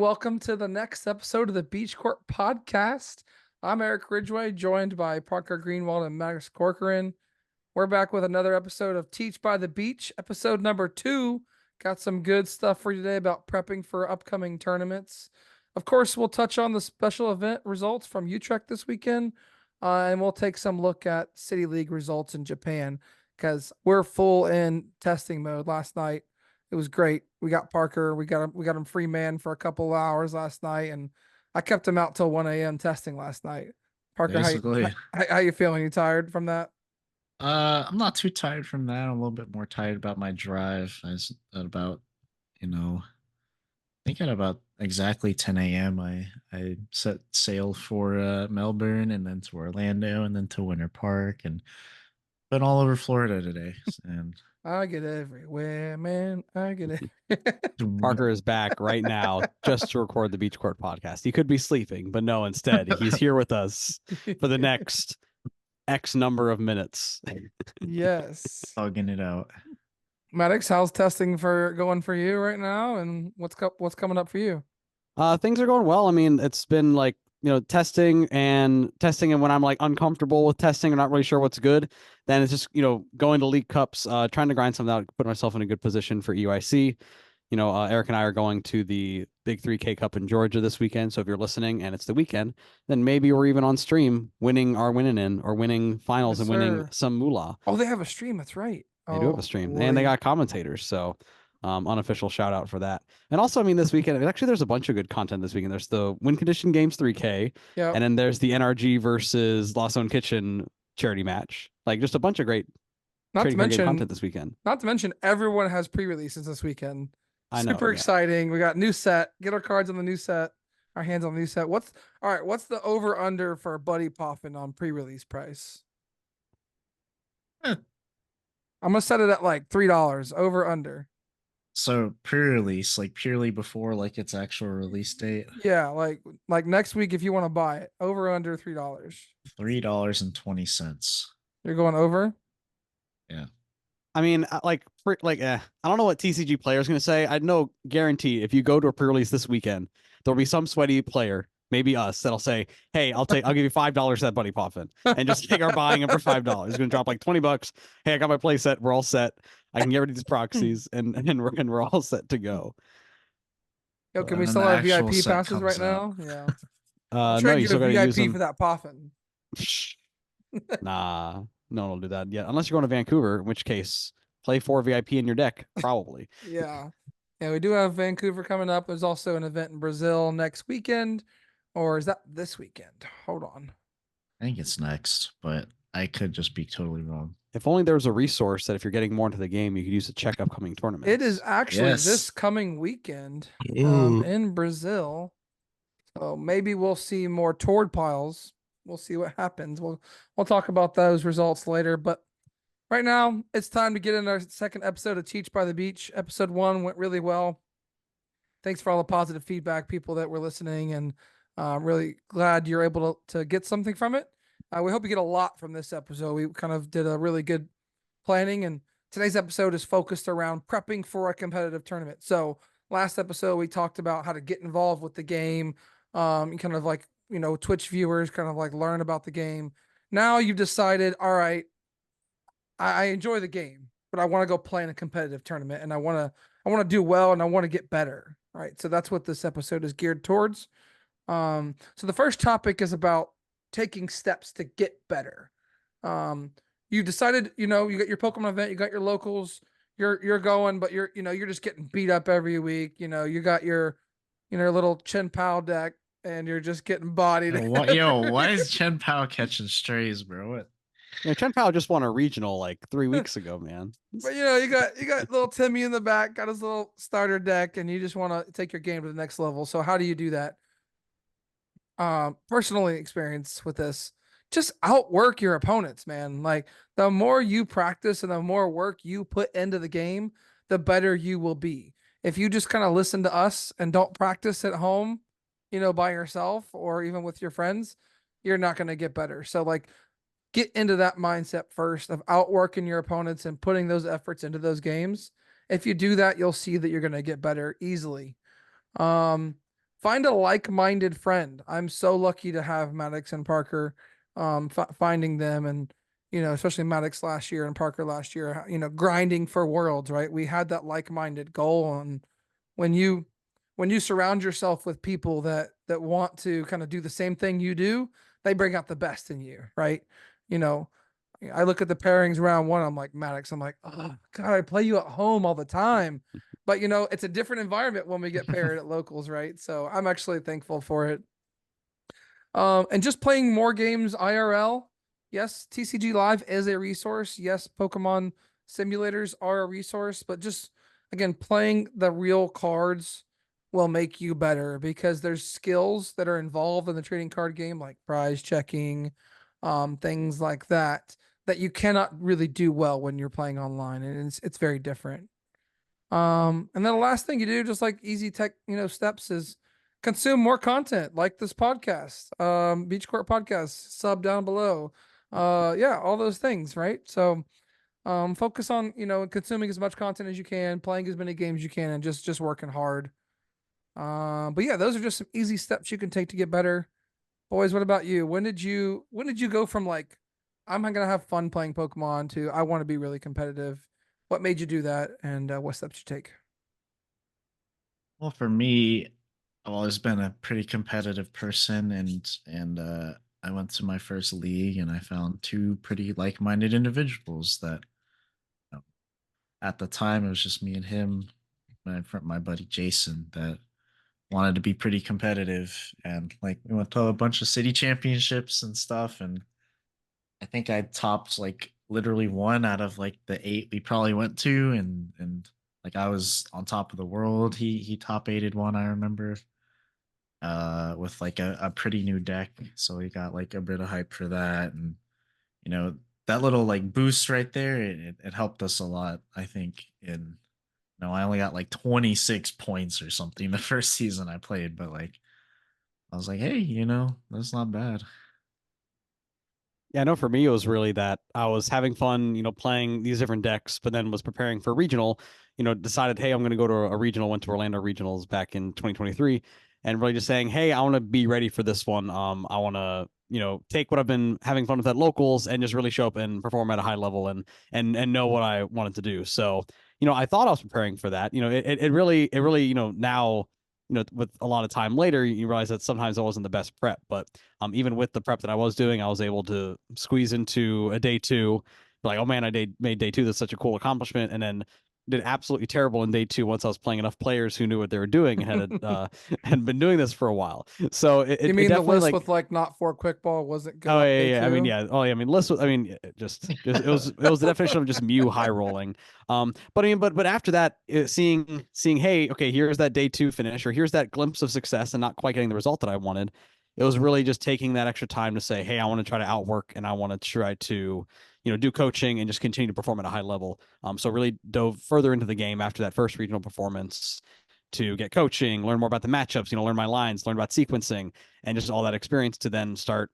welcome to the next episode of the Beach Court Podcast. I'm Eric Ridgway, joined by Parker Greenwald and Max Corcoran. We're back with another episode of Teach by the Beach, episode number 2. Got some good stuff for you today about prepping for upcoming tournaments. Of course, we'll touch on the special event results from Utrecht this weekend, and we'll take some look at City League results in Japan because we're full in testing mode last night. It was great. We got Parker. We got him free man for a couple of hours last night, and I kept him out till 1 a.m. testing last night. Parker, Basically, how you feeling? You tired from that? I'm not too tired from that. I'm a little bit more tired about my drive. I was at about, I think at about exactly 10 a.m. I set sail for Melbourne and then to Orlando and then to Winter Park and been all over Florida today. And I get everywhere, man. I get it. Parker is back right now just to record the Beach Court podcast. He could be sleeping, but no, instead, he's here with us for the next X number of minutes. Yes. Hugging it out. Maddox, how's testing going for you right now, and what's coming up for you? Things are going well. I mean, it's been like, testing and when I'm like uncomfortable with testing or not really sure what's good, then it's just, going to League Cups, trying to grind something out, put myself in a good position for EUIC. Eric and I are going to the Big 3K Cup in Georgia this weekend. So if you're listening and it's the weekend, then maybe we're even on stream winning finals and winning some moolah. Oh, they have a stream. That's right. They do have a stream, and they got commentators. So unofficial shout out for that. And also, I mean, this weekend, actually, there's a bunch of good content this weekend. There's the Win Condition Games 3K, and then there's the NRG versus Lost Own Kitchen charity match. Like, just a bunch of great content this weekend. Not to mention, everyone has pre-releases this weekend. I know, super exciting. We got new set. Get our cards on the new set. Our hands on the new set. What's the over under for Buddy Poffin on pre-release price? I'm gonna set it at like $3 over under. So pre-release, like purely before like its actual release date. Yeah, like next week if you want to buy it, over under $3. $3.20. You're going over? Yeah. I mean, I don't know what TCG player is going to say. I know, guarantee if you go to a pre-release this weekend, there'll be some sweaty player, maybe us, that'll say, "Hey, I'll give you $5 that Buddy Poffin," and just take our buying him for $5. He's going to drop like $20. Hey, I got my play set. We're all set. I can get rid of these proxies, and we're all set to go. Yo, can we still have VIP passes right now? Yeah. No, you still got to use them for that Poffin. Nah. No, don't do that yet. Unless you're going to Vancouver, in which case, play 4 VIP in your deck, probably. Yeah. And we do have Vancouver coming up. There's also an event in Brazil next weekend. Or is that this weekend? Hold on. I think it's next, but I could just be totally wrong. If only there was a resource that if you're getting more into the game, you could use to check upcoming tournaments. It is actually this coming weekend in Brazil. So maybe we'll see more Tord piles. We'll see what happens. We'll talk about those results later. But right now, it's time to get in our second episode of Teach by the Beach. Episode 1 went really well. Thanks for all the positive feedback, people that were listening, and really glad you're able to get something from it. We hope you get a lot from this episode. We kind of did a really good planning, and today's episode is focused around prepping for a competitive tournament. So last episode, we talked about how to get involved with the game, kind of like, Twitch viewers kind of like learn about the game. Now you've decided, all right, I enjoy the game, but I want to go play in a competitive tournament, and I want to do well, and I want to get better. Right. So that's what this episode is geared towards. So the first topic is about taking steps to get better. You decided, you got your Pokemon event, you got your locals, you're going, but you're just getting beat up every week. You got your, little Chen Pao deck, and you're just getting bodied. Why is Chen Pao catching strays, bro? What? Chen Pao just won a regional like 3 weeks ago, man. But you got little Timmy in the back, got his little starter deck, and you just want to take your game to the next level. So how do you do that? Personally experience with this, just outwork your opponents, man. Like, the more you practice and the more work you put into the game, the better you will be. If you just kind of listen to us and don't practice at home, by yourself or even with your friends, you're not going to get better. So like, get into that mindset first of outworking your opponents and putting those efforts into those games. If you do that, you'll see that you're going to get better easily. find a like-minded friend. I'm so lucky to have Maddox and Parker, finding them, and especially Maddox last year and Parker last year, grinding for worlds, right? We had that like-minded goal. And when you surround yourself with people that want to kind of do the same thing you do, they bring out the best in you, right? You know, I look at the pairings round one, I'm like, Maddox, I'm like, oh God, I play you at home all the time. But it's a different environment when we get paired at locals, right? So I'm actually thankful for it. And just playing more games IRL. Yes, TCG Live is a resource. Yes, Pokemon simulators are a resource, but just again, playing the real cards will make you better because there's skills that are involved in the trading card game, like prize checking, things like that you cannot really do well when you're playing online, and it's very different. And then the last thing you do, just like easy tech, steps, is consume more content like this podcast, Beach Court Podcast, sub down below. Yeah, all those things, right? So focus on, consuming as much content as you can, playing as many games as you can, and just working hard. But yeah, those are just some easy steps you can take to get better. Boys, what about you? When did you go from like, I'm gonna have fun playing Pokemon to I want to be really competitive? What made you do that, and what steps you take? Well, for me, I've always been a pretty competitive person, and I went to my first league, and I found two pretty like-minded individuals that you know, at the time it was just me and him, my buddy Jason, that wanted to be pretty competitive, and like we went to a bunch of city championships and stuff, and I think I topped like literally one out of like the eight we probably went to, and like I was on top of the world. He top eighted one, I remember, with like a pretty new deck. So he got like a bit of hype for that. And you know, that little like boost right there, it helped us a lot, I think. In I only got like 26 points or something the first season I played, but like I was like, hey, that's not bad. Yeah, I know for me, it was really that I was having fun, playing these different decks, but then was preparing for regional, decided, hey, I'm going to go to a regional, went to Orlando regionals back in 2023, and really just saying, hey, I want to be ready for this one. I want to, take what I've been having fun with at locals and just really show up and perform at a high level and know what I wanted to do. So, I thought I was preparing for that. It really, now, with a lot of time later, you realize that sometimes I wasn't the best prep, but even with the prep that I was doing, I was able to squeeze into a day two. Like, oh man, made day two. That's such a cool accomplishment. And then did absolutely terrible in day two once I was playing enough players who knew what they were doing and had been doing this for a while. So You it mean the definitely list like with like not for quick ball wasn't good oh on yeah, day yeah. I mean, two? yeah. Oh yeah. I mean, list was. I mean, just it was the definition of just Mew high rolling. But I mean, but after that, seeing, hey, okay, here's that day two finish, or here's that glimpse of success, and not quite getting the result that I wanted. It was really just taking that extra time to say, hey, I want to try to outwork, and I want to try to, do coaching and just continue to perform at a high level. So really dove further into the game after that first regional performance to get coaching, learn more about the matchups, learn my lines, learn about sequencing, and just all that experience to then start,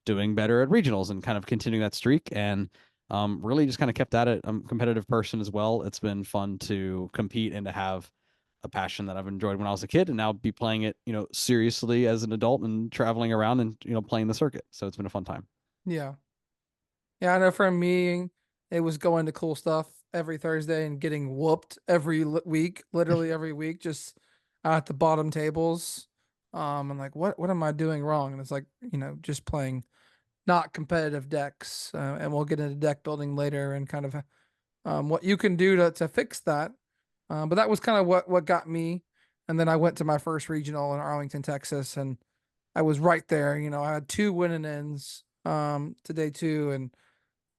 doing better at regionals and kind of continuing that streak. And really just kind of kept at it. I'm a competitive person as well. It's been fun to compete and to have a passion that I've enjoyed when I was a kid and now be playing it, seriously as an adult and traveling around and, playing the circuit. So it's been a fun time. Yeah. Yeah, I know for me, it was going to cool stuff every Thursday and getting whooped every week, literally every week, just at the bottom tables. And like, what am I doing wrong? And it's like, just playing not competitive decks. And we'll get into deck building later and kind of what you can do to fix that. But that was kind of what got me. And then I went to my first regional in Arlington, Texas, and I was right there. I had two winning ends to day two, and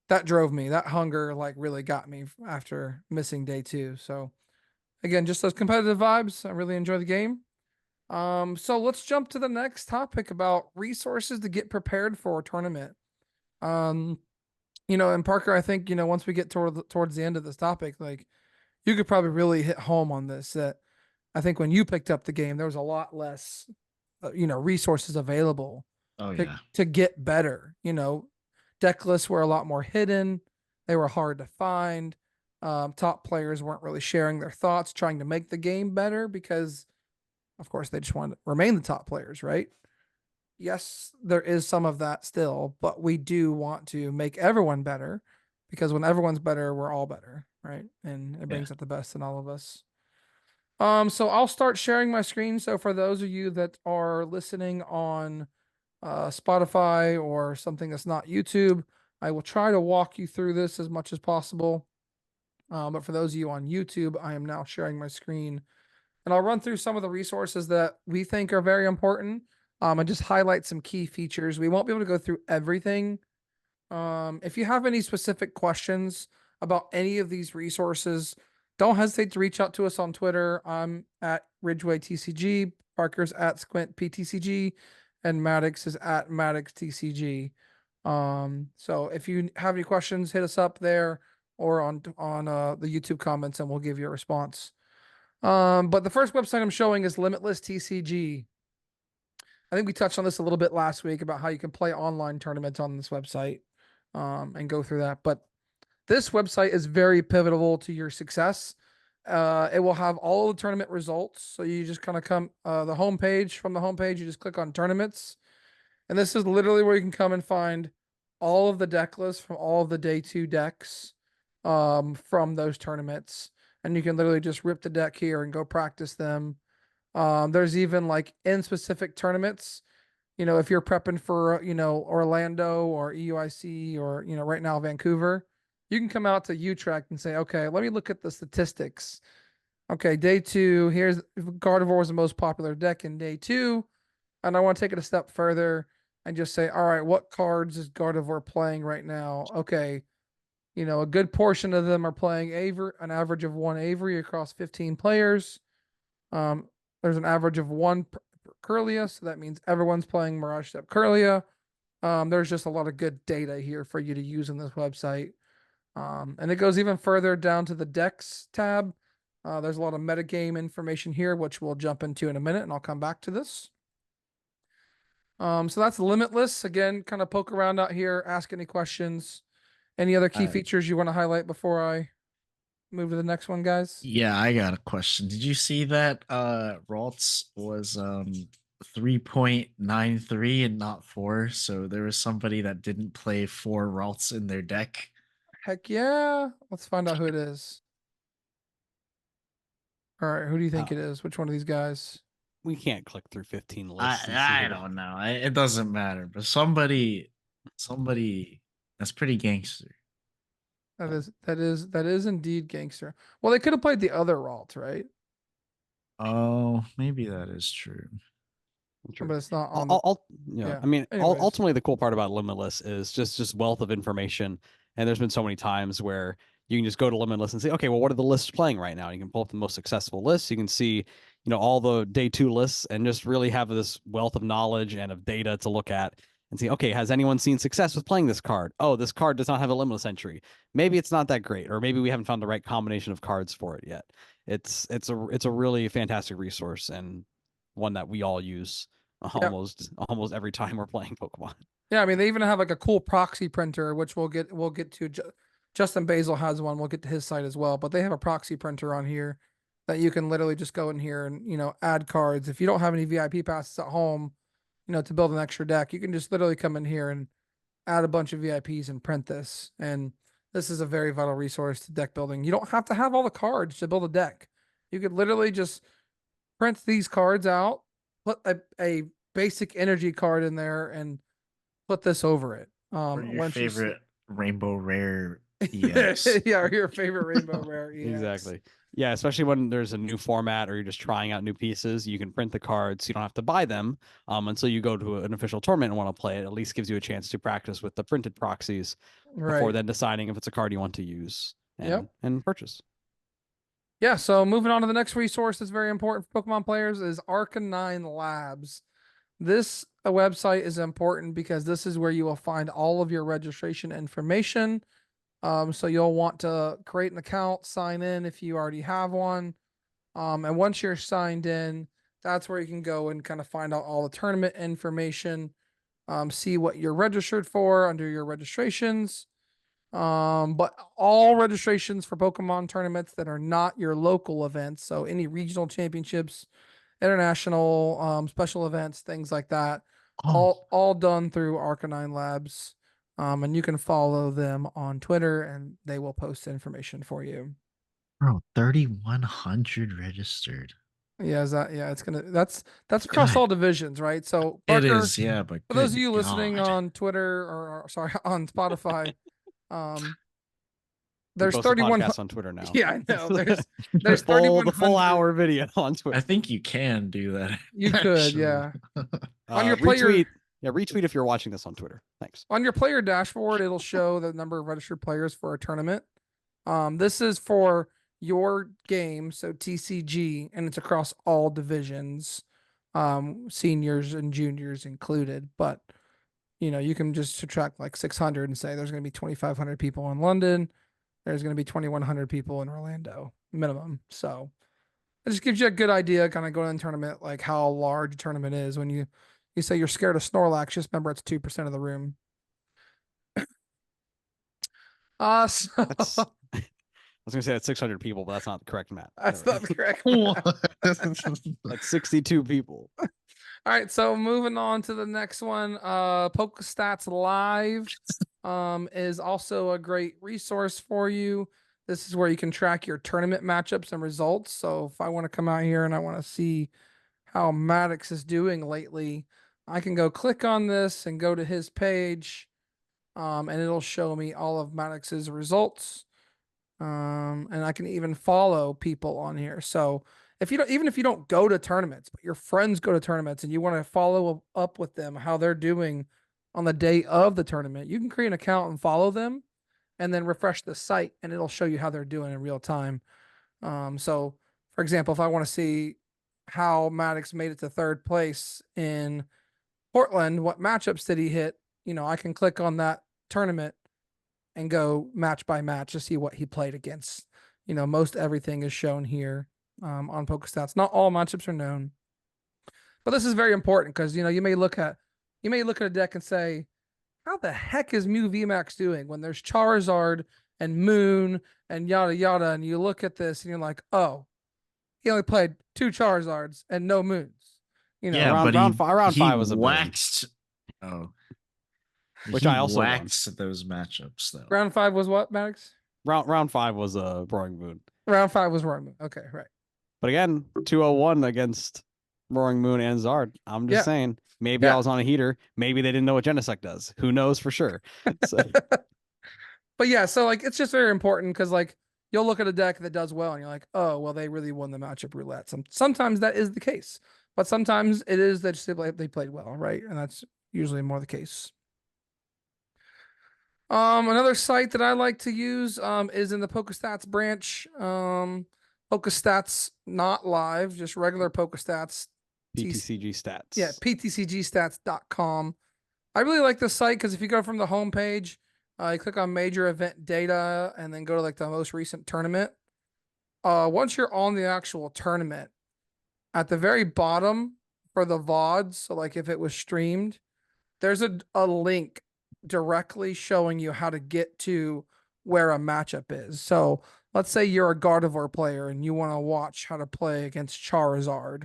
that drove me. That hunger like really got me after missing day two. So again, just those competitive vibes. I really enjoy the game. So let's jump to the next topic about resources to get prepared for a tournament. Um, and Parker, I think, once we get towards the end of this topic, like you could probably really hit home on this. That I think when you picked up the game, there was a lot less, resources available Oh to yeah. to get better. Deck lists were a lot more hidden. They were hard to find. Top players weren't really sharing their thoughts, trying to make the game better because Of course, they just want to remain the top players, right? Yes, there is some of that still, but we do want to make everyone better because when everyone's better, we're all better, right? And it Yeah. brings out the best in all of us. So I'll start sharing my screen. So for those of you that are listening on Spotify or something that's not YouTube, I will try to walk you through this as much as possible. But for those of you on YouTube, I am now sharing my screen and I'll run through some of the resources that we think are very important and just highlight some key features. We won't be able to go through everything. If you have any specific questions about any of these resources, don't hesitate to reach out to us on Twitter. I'm at Ridgeway TCG, Parker's at Squint PTCG, and Maddox is at Maddox TCG. So if you have any questions, hit us up there or on the YouTube comments, and we'll give you a response. But the first website I'm showing is Limitless TCG. I think we touched on this a little bit last week about how you can play online tournaments on this website and go through that. But this website is very pivotal to your success. It will have all the tournament results. So you just kind of come the homepage. From the homepage, you just click on tournaments. And this is literally where you can come and find all of the deck lists from all of the day 2 decks from those tournaments. And you can literally just rip the deck here and go practice them. There's even like in specific tournaments, if you're prepping for, Orlando or EUIC or, right now Vancouver, you can come out to Utrecht and say, okay, let me look at the statistics. Okay, day 2, here's Gardevoir was the most popular deck in day 2. And I want to take it a step further and just say, all right, what cards is Gardevoir playing right now? Okay, a good portion of them are playing Avery, an average of 1 Avery across 15 players. There's an average of 1 Curlia, so that means everyone's playing Mirage Step Curlia. There's just a lot of good data here for you to use on this website. And it goes even further down to the decks tab. There's a lot of metagame information here, which we'll jump into in a minute, and I'll come back to this. So that's Limitless. Again, kind of poke around out here, ask any questions. Any other key features you want to highlight before I move to the next one, guys? Yeah, I got a question. Did you see that Ralts was 3.93 and not 4? So there was somebody that didn't play 4 Ralts in their deck. Heck yeah. Let's find out who it is. All right, who do you think it is? Which one of these guys? We can't click through 15 lists. I don't know. It doesn't matter. But somebody that's pretty gangster. That is indeed gangster. Well, they could have played the other Ralt, right? Oh, maybe that is true. But it's not on. I mean, Anyways. ultimately, the cool part about Limitless is just wealth of information. And there's been so many times where you can just go to Limitless and say, okay, well, what are the lists playing right now? You can pull up the most successful lists. You can see, all the day 2 lists and just really have this wealth of knowledge and of data to look at and see, okay, has anyone seen success with playing this card? Oh, this card does not have a Limitless entry. Maybe it's not that great, or maybe we haven't found the right combination of cards for it yet. It's a really fantastic resource and one that we all use almost every time we're playing Pokemon. Yeah, I mean, they even have like a cool proxy printer, which we'll get to. Justin Basil has one. We'll get to his site as well, but they have a proxy printer on here that you can literally just go in here and add cards. If you don't have any VIP passes at home, to build an extra deck, you can just literally come in here and add a bunch of VIPs and print this. And this is a very vital resource to deck building. You don't have to have all the cards to build a deck. You could literally just print these cards out, put a basic energy card in there, and put this over it. Or your favorite rainbow rare EX. Yeah, or your favorite rainbow rare EX. Exactly. Yeah, especially when there's a new format or you're just trying out new pieces, you can print the cards. You don't have to buy them until you go to an official tournament and want to play it. At least gives you a chance to practice with the printed proxies before then deciding if it's a card you want to use and purchase. Yeah, so moving on to the next resource that's very important for Pokemon players is Arcanine Labs. This website is important because this is where you will find all of your registration information. So you'll want to create an account, sign in if you already have one. And once you're signed in, that's where you can go and kind of find out all the tournament information, see what you're registered for under your registrations. But all registrations for Pokemon tournaments that are not your local events, so any regional championships, international special events, things like that. Oh, All done through Arcanine Labs. And you can follow them on Twitter, and they will post information for you. bro, 3,100 registered. Yeah, it's gonna that's across Good. all divisions, right? So It Parker, is, yeah, but for those of good you listening God. on Twitter or sorry, on Spotify, um, We there's post the 31. podcast on Twitter now. Yeah, I know. There's the full 3,100. hour video on Twitter. I think you can do that. You could, Actually. yeah. On your player, Retweet. Yeah, retweet if you're watching this on Twitter. Thanks. on your player dashboard, it'll show the number of registered players for a tournament. This is for your game, so TCG, and it's across all divisions, seniors and juniors included. But you can just subtract like 600 and say there's going to be 2,500 people in London. There's going to be 2,100 people in Orlando minimum. So it just gives you a good idea, kind of going in tournament, like how large a tournament is. When you say you're scared of Snorlax, just remember it's 2% of the room. So That's. I was gonna say that's 600 people, but that's not the correct math. that's not the correct. That's 62 people. All right, so moving on to the next one, PokeStats Live is also a great resource for you. This is where you can track your tournament matchups and results. So if I want to come out here and I want to see how Maddox is doing lately, I can go click on this and go to his page, and it'll show me all of Maddox's results. And I can even follow people on here. So if you don't, even if you don't go to tournaments, but your friends go to tournaments and you want to follow up with them, how they're doing on the day of the tournament, you can create an account and follow them and then refresh the site and it'll show you how they're doing in real time. So for example, if I want to see how Maddox made it to third place in Portland, what matchups did he hit? I can click on that tournament and go match by match to see what he played against. Most everything is shown here on PokeStats. Not all matchups are known, but this is very important because you may look at a deck and say, "How the heck is Mew VMAX doing?" When there's Charizard and Moon and yada yada, and you look at this and you're like, "Oh, he only played 2 Charizards and no Moons." Yeah, round, but round, he, five, round he five was a boon, waxed. Oh, which he I also won. waxed those matchups though. Round 5 was what, Maddox? Round 5 was a Roaring Moon. Round 5 was Roaring Moon. Okay, right. But again, 201 against Roaring Moon and Zard. I'm just saying, maybe I was on a heater. Maybe they didn't know what Genesect does. Who knows for sure? So. But yeah, so like it's just very important because like you'll look at a deck that does well and you're like, oh, well, they really won the matchup roulette. Sometimes that is the case, but sometimes it is that they played well, right? And that's usually more the case. Another site that I like to use is in the PokeStats branch. PokeStats not live, just regular PokeStats. PTCG stats. Yeah, ptcgstats.com. I really like this site because if you go from the home page, you click on major event data and then go to like the most recent tournament. Once you're on the actual tournament, at the very bottom for the VODs, so like if it was streamed, there's a link directly showing you how to get to where a matchup is. So let's say you're a Gardevoir player and you want to watch how to play against Charizard.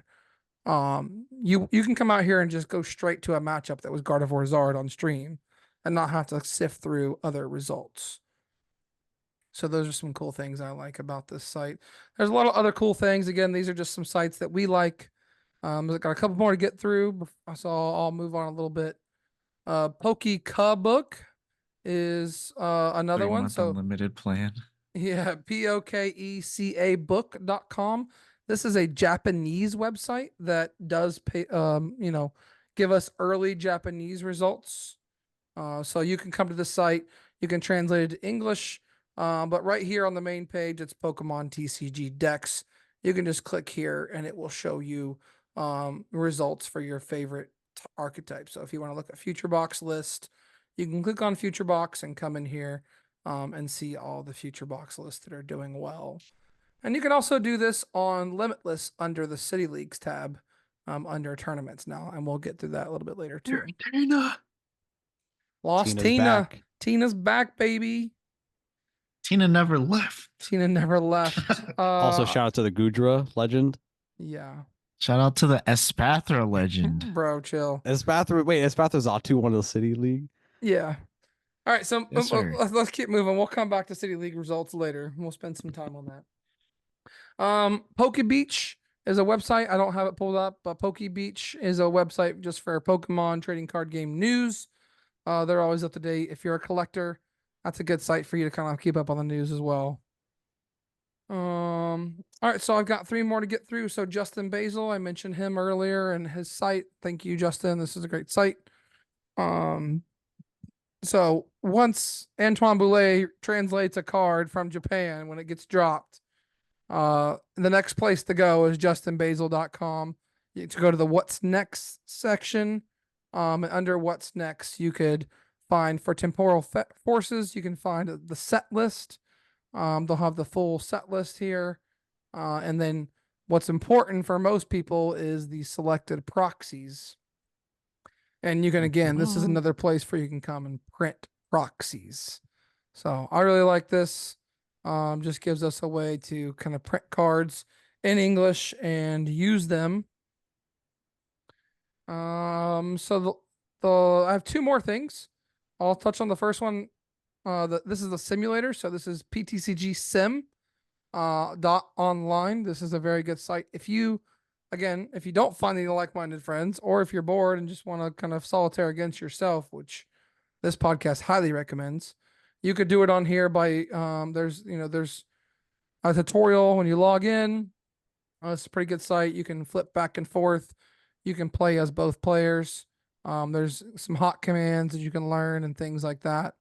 You can come out here and just go straight to a matchup that was Gardevoir Zard on stream and not have to sift through other results. So those are some cool things I like about this site. There's a lot of other cool things. Again, these are just some sites that we like. I've got a couple more to get through, so I'll move on a little bit. Pokeka is another one. So unlimited plan. Yeah, POKECA book.com. This is a Japanese website that does pay, give us early Japanese results. So you can come to the site, you can translate it to English, but right here on the main page, it's Pokemon TCG decks. You can just click here and it will show you results for your favorite archetype. So if you want to look at Future Box list, you can click on Future Box and come in here and see all the Future Box lists that are doing well. And you can also do this on Limitless under the City Leagues tab under tournaments now. And we'll get through that a little bit later too. Tina. Lost Tina's Tina. back. Tina's back, baby. Tina never left. Tina never left. Also, shout out to the Gudra legend. Yeah. Shout out to the Espathra legend. Bro, chill. Espathra's Zatu one of the city league. Yeah. All right, so Yes, sir. let's keep moving. We'll come back to City League results later. We'll spend some time on that. Poke Beach is a website. I don't have it pulled up, but Poke Beach is a website just for Pokemon trading card game news. They're always up to date. If you're a collector, that's a good site for you to kind of keep up on the news as well. All right, so I've got 3 more to get through. So Justin Basil, I mentioned him earlier and his site. Thank you, Justin. This is a great site. So once Antoine Boulet translates a card from Japan when it gets dropped, the next place to go is justinbasil.com. You to go to the what's next section. And under what's next, you could find for temporal forces, you can find the set list. They'll have the full set list here. And then what's important for most people is the selected proxies. And you can, again, this is another place where you can come and print proxies. So I really like this. Just gives us a way to kind of print cards in English and use them. So I have 2 more things. I'll touch on the first one. This is the simulator. So this is PTCG Sim .online. This is a very good site. If you don't find any like-minded friends, or if you're bored and just want to kind of solitaire against yourself, which this podcast highly recommends, you could do it on here by there's a tutorial when you log in. It's a pretty good site. You can flip back and forth. You can play as both players. There's some hot commands that you can learn and things like that.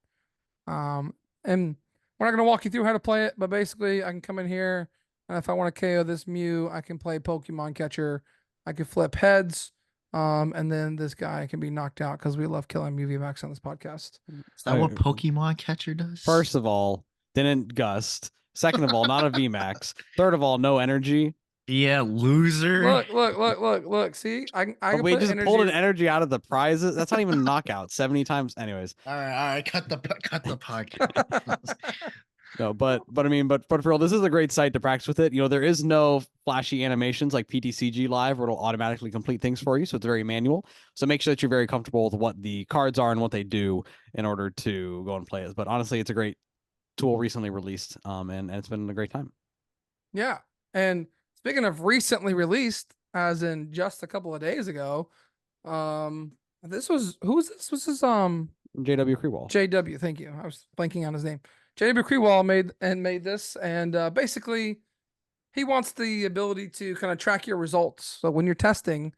And we're not going to walk you through how to play it, but basically I can come in here, and if I want to KO this Mew, I can play Pokemon Catcher. I can flip heads, and then this guy can be knocked out because we love killing Mew VMAX on this podcast. Is that what Pokemon Catcher does? First of all, didn't gust. Second of all, not a VMAX. Third of all, no energy. Yeah, loser. Look. See, I can we put just energy. pulled an energy out of the prizes. That's not even a knockout. 70 times. Anyways. All right. Cut the podcast. No, but for real, this is a great site to practice with it. There is no flashy animations like PTCG Live where it'll automatically complete things for you. So it's very manual. So make sure that you're very comfortable with what the cards are and what they do in order to go and play it. But honestly, it's a great tool recently released. And it's been a great time. Yeah. And speaking of recently released, as in just a couple of days ago, who was this? Was this JW Creewall. JW, thank you. I was blanking on his name. JW Creewall made this, and basically he wants the ability to kind of track your results. So when you're testing,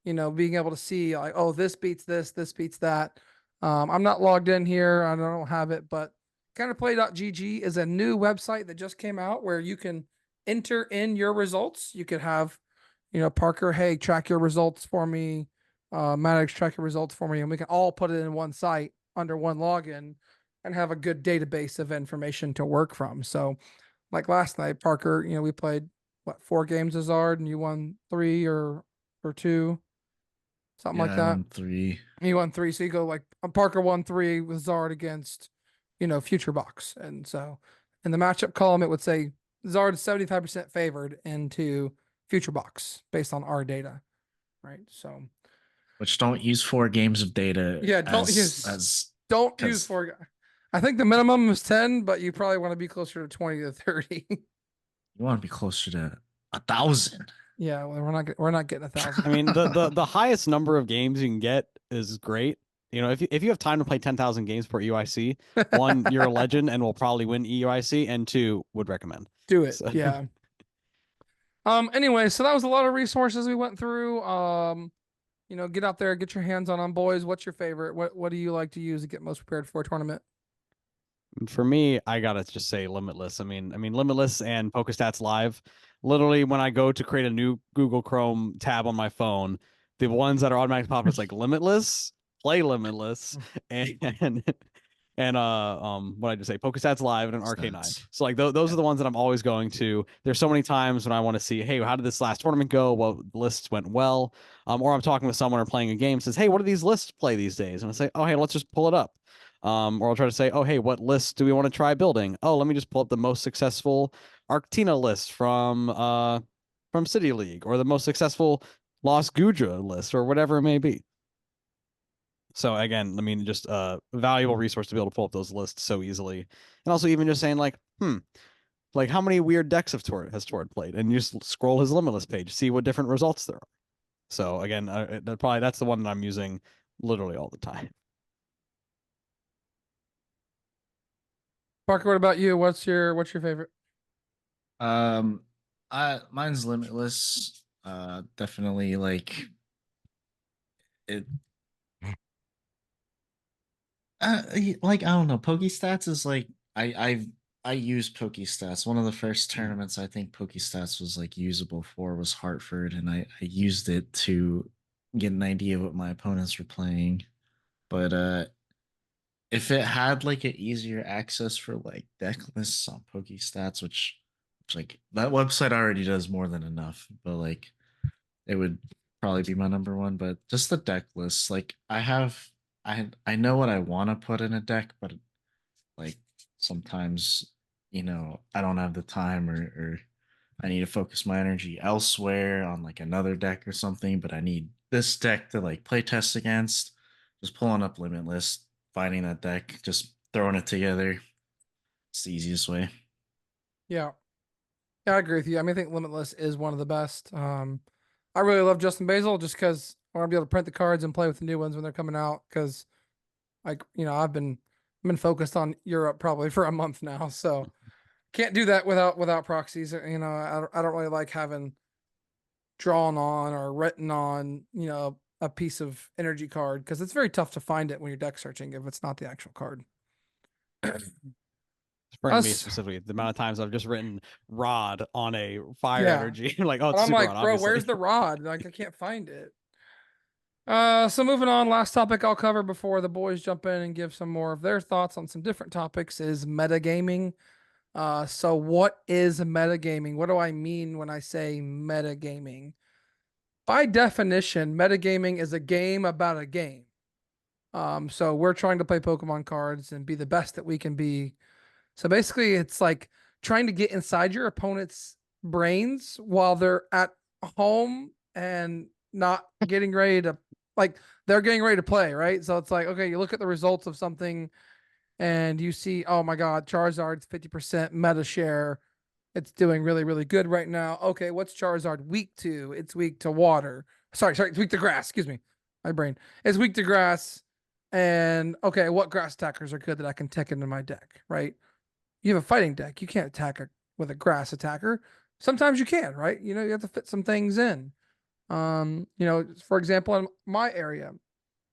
being able to see like, oh, this beats this beats that. I'm not logged in here. I don't have it, but counterplay.gg is a new website that just came out where you can enter in your results. You could have, Parker, hey, track your results for me. Maddox, track your results for me. And we can all put it in one site under one login and have a good database of information to work from. So like last night, Parker, we played 4 games of Zard and you won 3 or 2, something like that. I won 3. You won 3. So you go like Parker won 3 with Zard against, Future Box. And so in the matchup column, it would say Zard is 75% favored into Future Box based on our data. Right. So which don't use 4 games of data. Yeah, don't use 4. I think the minimum is 10, but you probably want to be closer to 20 to 30. You want to be closer to 1,000. Yeah, well, we're not getting 1,000. I mean, the highest number of games you can get is great. If you have time to play 10,000 games per EUIC, 1, you're a legend and will probably win EUIC, and 2, would recommend. Do it. So. Yeah. Anyway, so that was a lot of resources we went through. Get out there, get your hands on them, boys. What's your favorite? What do you like to use to get most prepared for a tournament? For me, I gotta just say Limitless. I mean, Limitless and PokeStats Live. Literally, when I go to create a new Google Chrome tab on my phone, the ones that are automatically popping is like Limitless, Play Limitless, and what I just say, PokeStats Live and an RK9. So like those are the ones that I'm always going to. There's so many times when I want to see, hey, how did this last tournament go? What lists went well? Or I'm talking with someone or playing a game, says, hey, what do these lists play these days? And I say, oh, hey, let's just pull it up. Or I'll try to say, oh, hey, what list do we want to try building? Oh, let me just pull up the most successful Arctina list from from City League or the most successful Lost Gudra list or whatever it may be. So again, I mean, just a valuable resource to be able to pull up those lists so easily. And also even just saying like, like how many weird decks has Tord played? And you just scroll his Limitless page, see what different results there are. So again, that's the one that I'm using literally all the time. Parker, what about you? What's your favorite? Mine's Limitless. Definitely like it. Like I don't know, Pokestats is like I use Pokestats. One of the first tournaments I think Pokestats was like usable for was Hartford, and I used it to get an idea what my opponents were playing. But if it had like an easier access for like deck lists on Pokestats, which like that website already does more than enough, but like it would probably be my number one. But just the deck lists, like I know what I want to put in a deck, but like sometimes I don't have the time or I need to focus my energy elsewhere on like another deck or something, but I need this deck to like play test against. Just pulling up Limitless, finding that deck, just throwing it together. It's the easiest way. Yeah. Yeah, I agree with you. I mean, I think Limitless is one of the best. I really love Justin Basil just because I want to be able to print the cards and play with the new ones when they're coming out. Because, like, I've been focused on Europe probably for a month now, so can't do that without proxies. I don't really like having drawn on or written on a piece of energy card because it's very tough to find it when you're deck searching if it's not the actual card. For me Us, specifically, the amount of times I've just written Rod on a fire yeah. energy, like, oh, And it's I'm Super like, Rod, bro, obviously. where's the rod? Like, I can't find it. So moving on, last topic I'll cover before the boys jump in and give some more of their thoughts on some different topics is metagaming. So what is metagaming? What do I mean when I say metagaming? By definition, metagaming is a game about a game. So we're trying to play Pokemon cards and be the best that we can be. So basically, it's like trying to get inside your opponent's brains while they're at home and not getting ready to like they're getting ready to play, right? So it's like, okay, you look at the results of something and you see, oh my God, Charizard's 50% meta share. It's doing really, really good right now. Okay, what's Charizard weak to? It's weak to water. Sorry, it's weak to grass. Excuse me. My brain. It's weak to grass. And okay, what grass attackers are good that I can tech into my deck, right? You have a fighting deck. You can't attack with a grass attacker. Sometimes you can, right? You have to fit some things in. For example, in my area,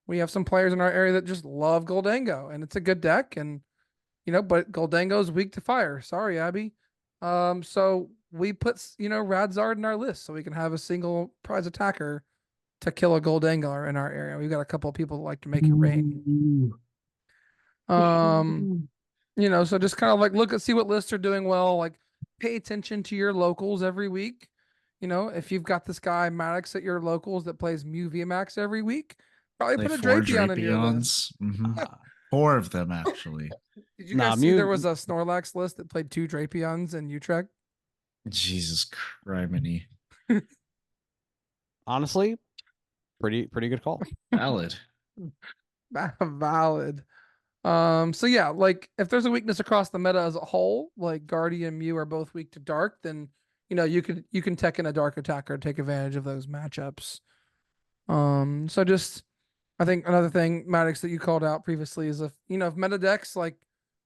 we have some players in our area that just love Goldango, and it's a good deck. And but Goldango is weak to fire. Sorry, Abby. So we put Radzard in our list so we can have a single prize attacker to kill a Goldango in our area. We've got a couple of people that like to make it rain. Um, so just kind of like look at see what lists are doing well. Like pay attention to your locals every week. If you've got this guy Maddox at your locals that plays Mew VMAX every week, probably Play put a four Drapion in your list. Drapions. Four of them actually. Did you Nah, guys see there Mew. was a Snorlax list that played 2 Drapions in Utrecht? Jesus criminy. Honestly, pretty good call. Valid. Valid. So yeah, like if there's a weakness across the meta as a whole, like Guardian and Mew are both weak to dark, then you can tech in a dark attacker to take advantage of those matchups. So just I think another thing, Maddox, that you called out previously is if meta decks like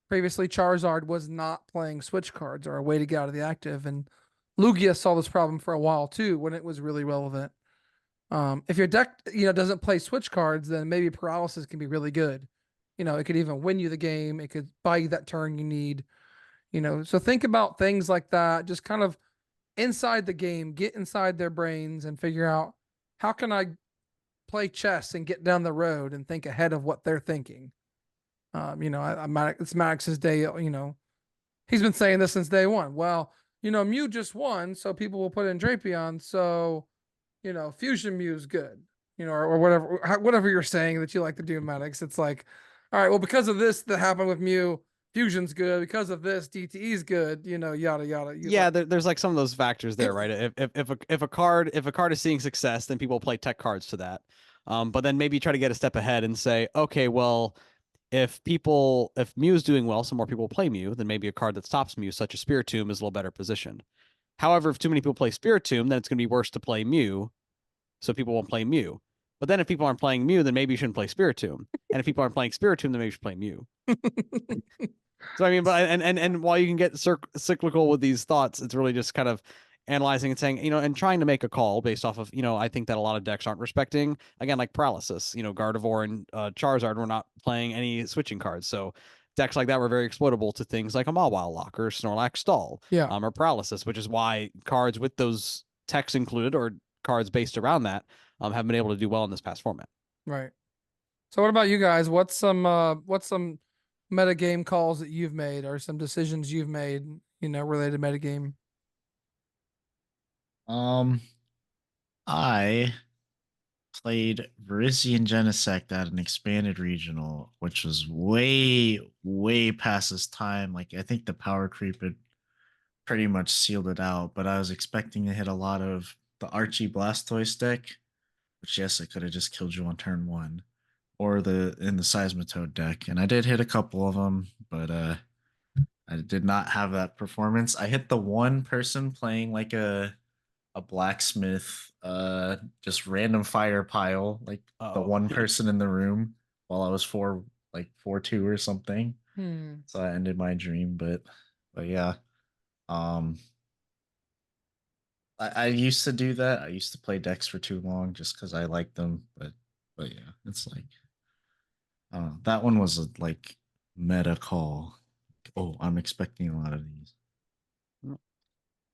previously Charizard was not playing switch cards or a way to get out of the active, and Lugia saw this problem for a while too when it was really relevant. If your deck doesn't play switch cards, then maybe paralysis can be really good. It could even win you the game. It could buy you that turn you need. So think about things like that. Just kind of inside the game, get inside their brains and figure out how can I play chess and get down the road and think ahead of what they're thinking. It's Max's day. He's been saying this since day one. Well, Mew just won, so people will put in Drapion. So, Fusion Mew is good. Or whatever you're saying that you like to do, Maddox. It's like, all right, well, because of this that happened with Mew, Fusion's good because of this. DTE's good. Yada yada. Yeah, there's like some of those factors there, right? If a card is seeing success, then people play tech cards to that. But then maybe try to get a step ahead and say, okay, well, if Mew's doing well, so more people play Mew, then maybe a card that stops Mew, such as Spiritomb, is a little better positioned. However, if too many people play Spiritomb, then it's going to be worse to play Mew, so people won't play Mew. But then if people aren't playing Mew, then maybe you shouldn't play Spiritomb. And if people aren't playing Spiritomb, then maybe you should play Mew. So I mean, but and while you can get cyclical with these thoughts, it's really just kind of analyzing and saying, and trying to make a call based off of, I think that a lot of decks aren't respecting, again, like Paralysis. Gardevoir and Charizard were not playing any switching cards, so decks like that were very exploitable to things like a Mawile Lock or Snorlax Stall, Yeah. Or Paralysis, which is why cards with those techs included or cards based around that have been able to do well in this past format. Right. So what about you guys? What's some meta game calls that you've made or some decisions you've made, related to meta game? I played Verizian Genesect at an expanded regional, which was way, way past its time. Like, I think the power creep had pretty much sealed it out, but I was expecting to hit a lot of the Archie Blastoise deck, which, yes, I could have just killed you on turn one, or in the Seismitoad deck. And I did hit a couple of them, but I did not have that performance. I hit the one person playing like a blacksmith, just random fire pile, like the one person in the room while I was 4-2 or something. So I ended my dream, but yeah. I used to do that. I used to play decks for too long just because I liked them, but yeah, it's like that one was a like meta call. Oh, I'm expecting a lot of these.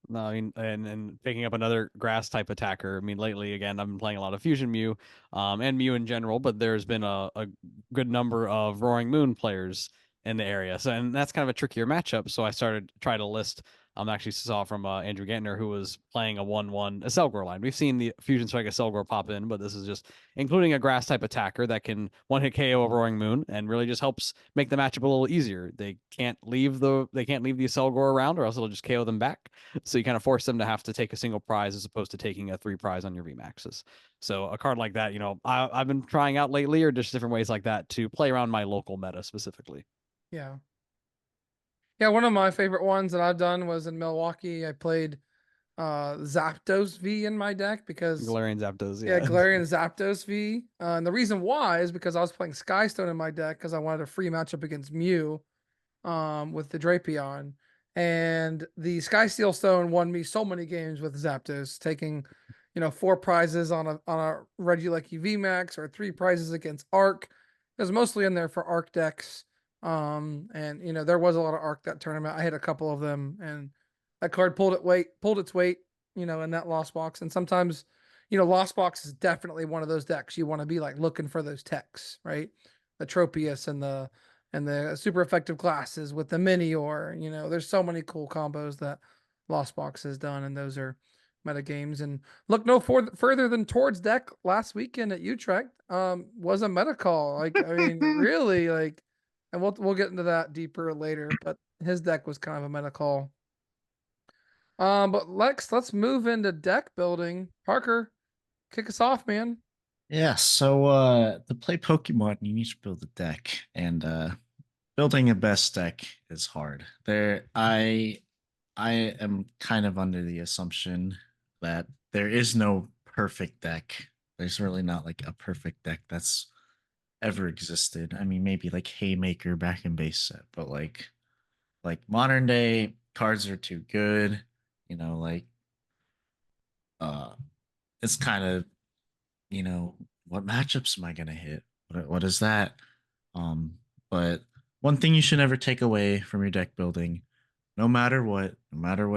No, I mean, and picking up another grass type attacker. I mean, lately again, I've been playing a lot of Fusion Mew, and Mew in general, but there's been a good number of Roaring Moon players in the area. So, and that's kind of a trickier matchup. So I started try to list. Actually saw from Andrew Gantner, who was playing a 1/1 Acelgor line. We've seen the Fusion Strike Acelgor pop in, but this is just including a grass type attacker that can one hit KO a Roaring Moon and really just helps make the matchup a little easier. They can't leave the Acelgor around, or else it'll just KO them back. So you kind of force them to have to take a single prize as opposed to taking a 3 prize on your VMAXs. So a card like that, I've been trying out lately, or just different ways like that to play around my local meta specifically. Yeah. Yeah, one of my favorite ones that I've done was in Milwaukee. I played Zapdos V in my deck because Galarian Zapdos, yeah, Galarian Zapdos V. And the reason why is because I was playing Skystone in my deck because I wanted a free matchup against Mew with the Drapion. And the Skysteel Stone won me so many games with Zapdos, taking, 4 prizes on a Regieleki VMAX or 3 prizes against Arc. It was mostly in there for Arc decks. And there was a lot of Arc that tournament. I hit a couple of them, and that card pulled its weight, in that Lost Box. And sometimes, Lost Box is definitely one of those decks you want to be like looking for those techs, right? The Tropius and the super effective classes with the Minior. There's so many cool combos that Lost Box has done, and those are meta games. And look no further than Tord's deck last weekend at Utrecht was a meta call. Like, I mean, really, like, and we'll get into that deeper later, but his deck was kind of a meta call. But let's move into deck building. Parker, kick us off, man. Yeah, so to play Pokemon, you need to build a deck, and building a best deck is hard. I am kind of under the assumption that there is no perfect deck. There's really not like a perfect deck that's ever existed. I mean, maybe like Haymaker back in base set, but like modern day cards are too good. Like uh it's kind of, what matchups am I gonna hit? What is that? Um, but one thing you should never take away from your deck building, no matter what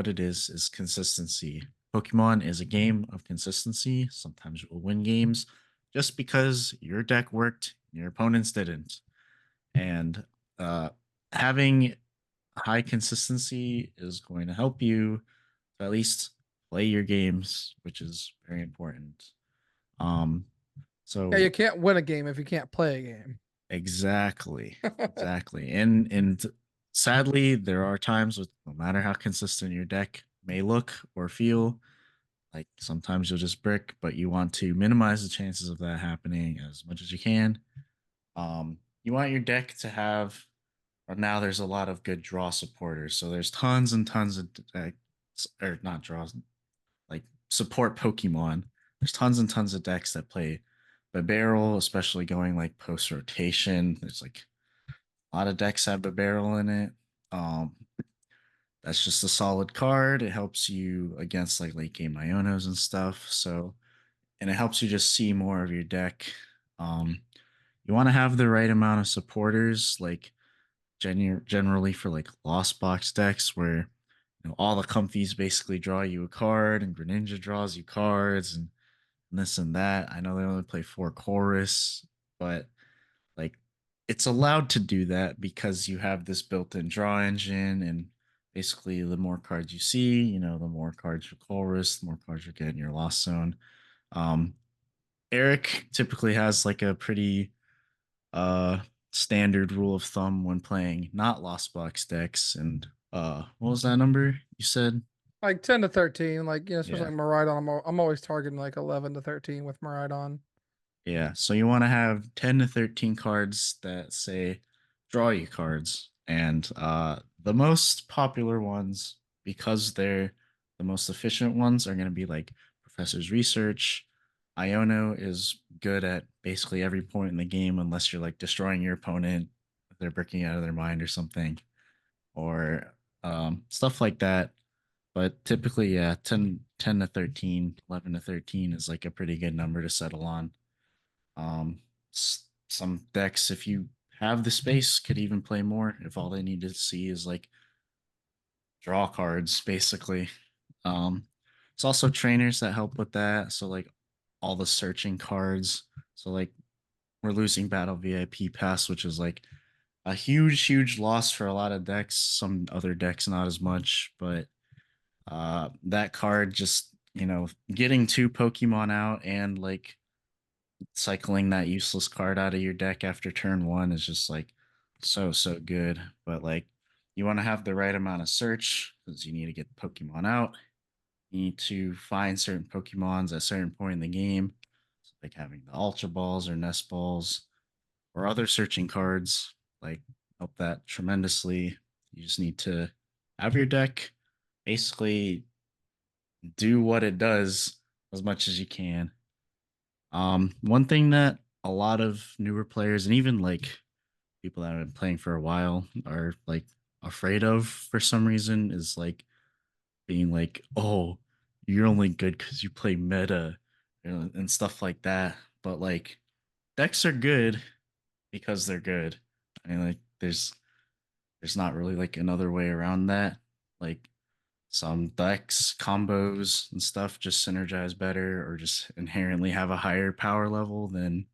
it is consistency. Pokemon is a game of consistency. Sometimes you will win games just because your deck worked, your opponents didn't. And having high consistency is going to help you to at least play your games, which is very important. Um, Yeah, you so can't win a game if you can't play a game. exactly, exactly, and sadly, there are times with no matter how consistent your deck may look or feel, like sometimes you'll just brick, but you want to minimize the chances of that happening as much as you can. You want your deck to have. Or now there's a lot of good draw supporters, so there's tons and tons of decks, or not draws, like support Pokemon. There's tons and tons of decks that play barrel, especially going like post rotation. There's like a lot of decks have barrel in it. Um, that's just a solid card. It helps you against like late game Ionos and stuff. So, and it helps you just see more of your deck. Um, you want to have the right amount of supporters, like generally for like lost box decks where all the comfies basically draw you a card and Greninja draws you cards and this and that. I know they only play 4 chorus, but like it's allowed to do that because you have this built-in draw engine, and basically the more cards you see, the more cards you chorus, the more cards you get in your lost zone. um Eric typically has like a pretty uh standard rule of thumb when playing not lost box decks. And what was that number you said? Like 10 to 13, like, especially Yeah. like Maridon, I'm always targeting like 11 to 13 with Maridon. Yeah, so you want to have 10 to 13 cards that say draw you cards. And the most popular ones, because they're the most efficient ones, are going to be like Professor's Research. Iono is good at basically every point in the game unless you're like destroying your opponent, if they're breaking out of their mind or something, or stuff like that. But typically, yeah, 10 to 13, 11 to 13 is like a pretty good number to settle on. Um, some decks, if you have the space, could even play more if all they need to see is like draw cards, basically. It's also trainers that help with that. So like all the searching cards. So like we're losing Battle VIP Pass, which is like a huge, huge loss for a lot of decks. Some other decks not as much, but that card just getting 2 Pokemon out and like cycling that useless card out of your deck after turn one is just like so good. But like you want to have the right amount of search because you need to get Pokemon out. You need to find certain Pokemons at a certain point in the game. So like having the Ultra Balls or Nest Balls or other searching cards like help that tremendously. You just need to have your deck basically do what it does as much as you can. One thing that a lot of newer players and even like people that have been playing for a while are like afraid of for some reason is like being like, oh, you're only good because you play meta, and stuff like that. But like decks are good because they're good. I mean, like there's not really like another way around that. Like some decks, combos, and stuff just synergize better or just inherently have a higher power level than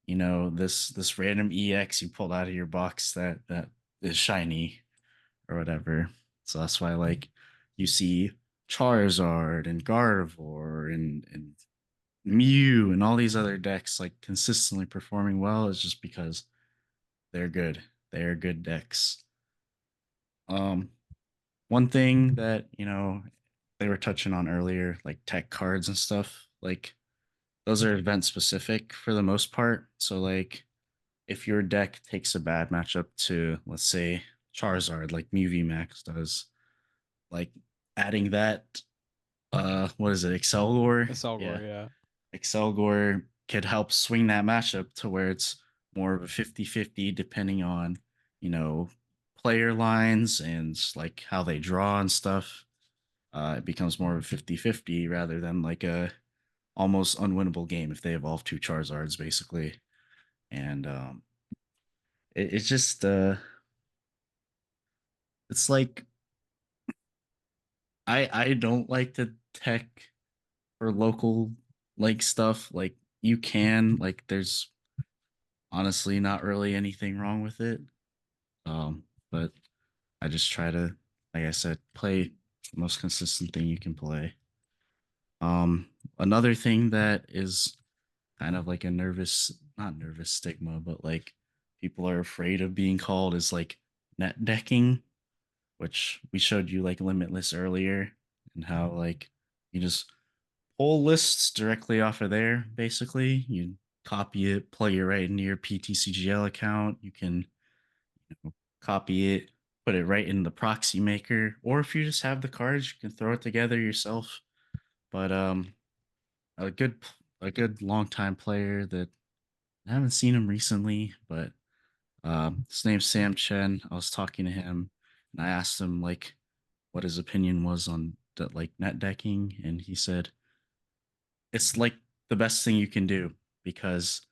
this random EX you pulled out of your box that is shiny or whatever. So that's why like you see Charizard and Gardevoir and Mew and all these other decks like consistently performing well is just because they're good. They're good decks. Um, One thing that they were touching on earlier, like tech cards and stuff, like those are event specific for the most part. So like if your deck takes a bad matchup to, let's say, Charizard, like Mew Max does, like adding that, what is it, Excelgor? Selgor, Yeah, yeah. Excelgor could help swing that matchup to where it's more of a 50-50 depending on, you know, player lines and like how they draw and stuff. It becomes more of a 50-50 rather than like a almost unwinnable game if they evolve 2 Charizards, basically. And it's just it's like I don't like the tech or local like stuff. Like you can like there's honestly not really anything wrong with it. But I just try to, like I said, play the most consistent thing you can play. Another thing that is kind of like a not nervous stigma, but like people are afraid of being called is like net decking, which we showed you like Limitless earlier, and how like you just pull lists directly off of there. Basically, you copy it, plug it right into your PTCGL account. You can copy it, put it right in the proxy maker, or if you just have the cards, you can throw it together yourself. But a good a good long time player that I haven't seen him recently, but his name's Sam Chen. I was talking to him and I asked him like what his opinion was on the, like net decking, and he said it's like the best thing you can do because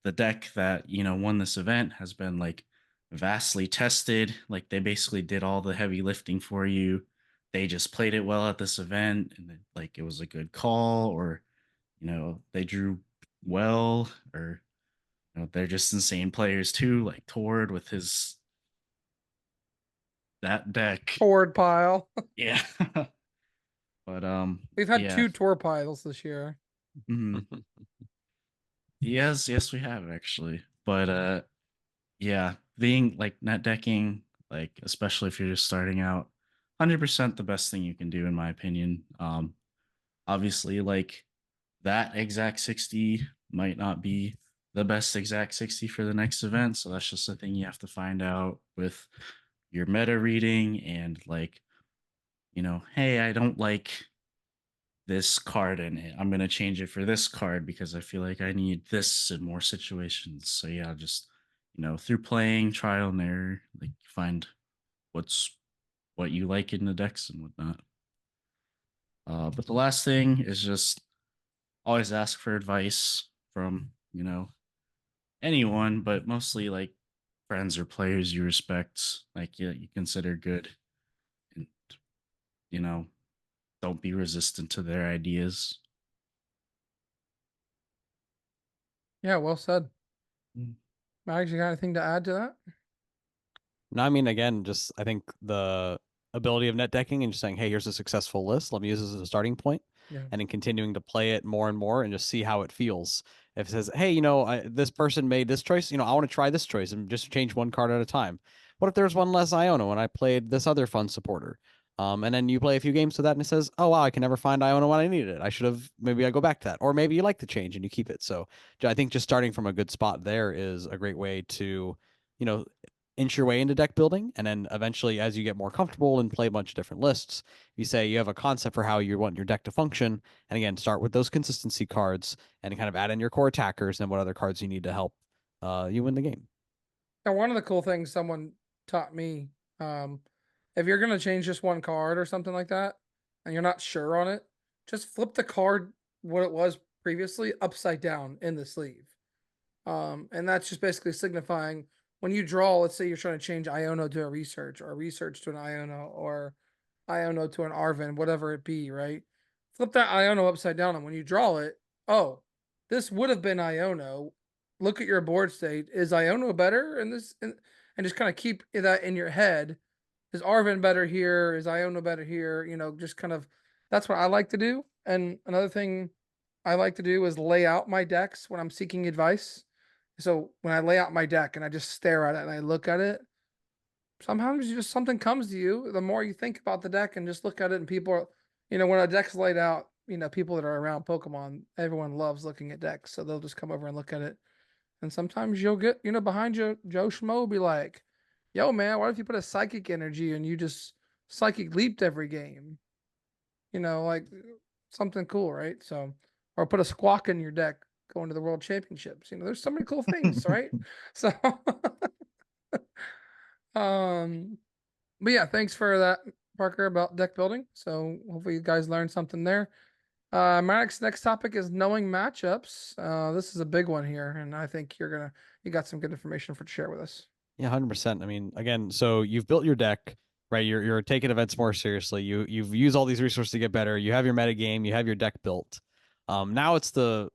the deck that won this event has been like vastly tested. Like they basically did all the heavy lifting for you. They just played it well at this event, and like it was a good call, or they drew well, or they're just insane players too. Like Tord with his that deck, Tord pile. yeah. But We've had yeah. 2 tour piles this year. Mhm. Yes, we have actually. But yeah, being like net decking, like especially if you're just starting out, 100% the best thing you can do in my opinion. Obviously like that exact 60 might not be the best exact 60 for the next event, so that's just a thing you have to find out with your meta reading and like, hey, I don't like this card in it. I'm going to change it for this card because I feel like I need this in more situations. So yeah, just through playing, trial and error, like find what you like in the decks and whatnot. But the last thing is just always ask for advice from anyone, but mostly like friends or players you respect, like you consider good, and you know don't be resistant to their ideas. Yeah, well said. Mm. Max, you got anything to add to that? No, I mean, again, just I think the ability of net decking and just saying, hey, here's a successful list. Let me use this as a starting point, Yeah. and then continuing to play it more and more and just see how it feels. If it says, hey, this person made this choice, I want to try this choice and just change one card at a time. What if there's one less Iona when I played this other fun supporter? And then you play a few games with that and it says, oh, wow, I can never find Iona when I needed it. Maybe I go back to that. Or maybe you like the change and you keep it. So I think just starting from a good spot there is a great way to, you know, inch your way into deck building, and then eventually as you get more comfortable and play a bunch of different lists, you say you have a concept for how you want your deck to function, and again start with those consistency cards and kind of add in your core attackers and what other cards you need to help you win the game. Now, one of the cool things someone taught me, if you're gonna change just one card or something like that, and you're not sure on it, just flip the card what it was previously upside down in the sleeve. And that's just basically signifying when you draw, let's say you're trying to change Iono to a research, or a research to an Iono, or Iono to an Arvin, whatever it be, right? Flip that Iono upside down, and when you draw it, oh, this would have been Iono. Look at your board state. Is Iono better in this? And just kind of keep that in your head. Is Arvin better here? Is Iono better here? Just kind of that's what I like to do. And another thing I like to do is lay out my decks when I'm seeking advice. So when I lay out my deck and I just stare at it and I look at it, sometimes something comes to you. The more you think about the deck and just look at it, and people are, when a deck's laid out, people that are around Pokemon, everyone loves looking at decks, so they'll just come over and look at it. And sometimes you'll get, behind you, Joe Schmo be like, "Yo, man, what if you put a psychic energy and you just psychic leaped every game? Like something cool, right? So, or put a squawk in your deck going to the World Championships. There's so many cool things, right? So, but yeah, thanks for that, Parker, about deck building. So hopefully you guys learned something there. My next topic is knowing matchups. This is a big one here, and I think you got some good information to share with us. Yeah, 100%. I mean, again, so you've built your deck, right? You're taking events more seriously. You've used all these resources to get better. You have your meta game. You have your deck built. Now it's the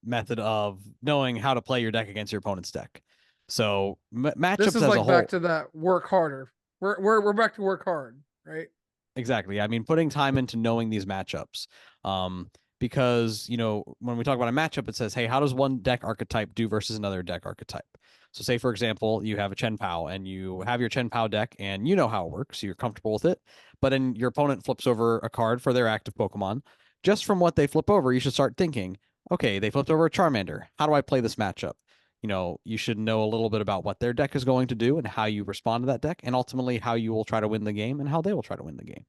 method of knowing how to play your deck against your opponent's deck. So This matchups is as a like whole. back to that work harder. We're back to work hard, right? Exactly. I mean, putting time into knowing these matchups. Because, when we talk about a matchup, it says, hey, how does one deck archetype do versus another deck archetype? So say, for example, you have a Chen Pao and you have your Chen Pao deck and you know how it works. So you're comfortable with it. But then your opponent flips over a card for their active Pokemon. Just from what they flip over, you should start thinking, okay, they flipped over a Charmander. How do I play this matchup? You should know a little bit about what their deck is going to do and how you respond to that deck, and ultimately how you will try to win the game and how they will try to win the game.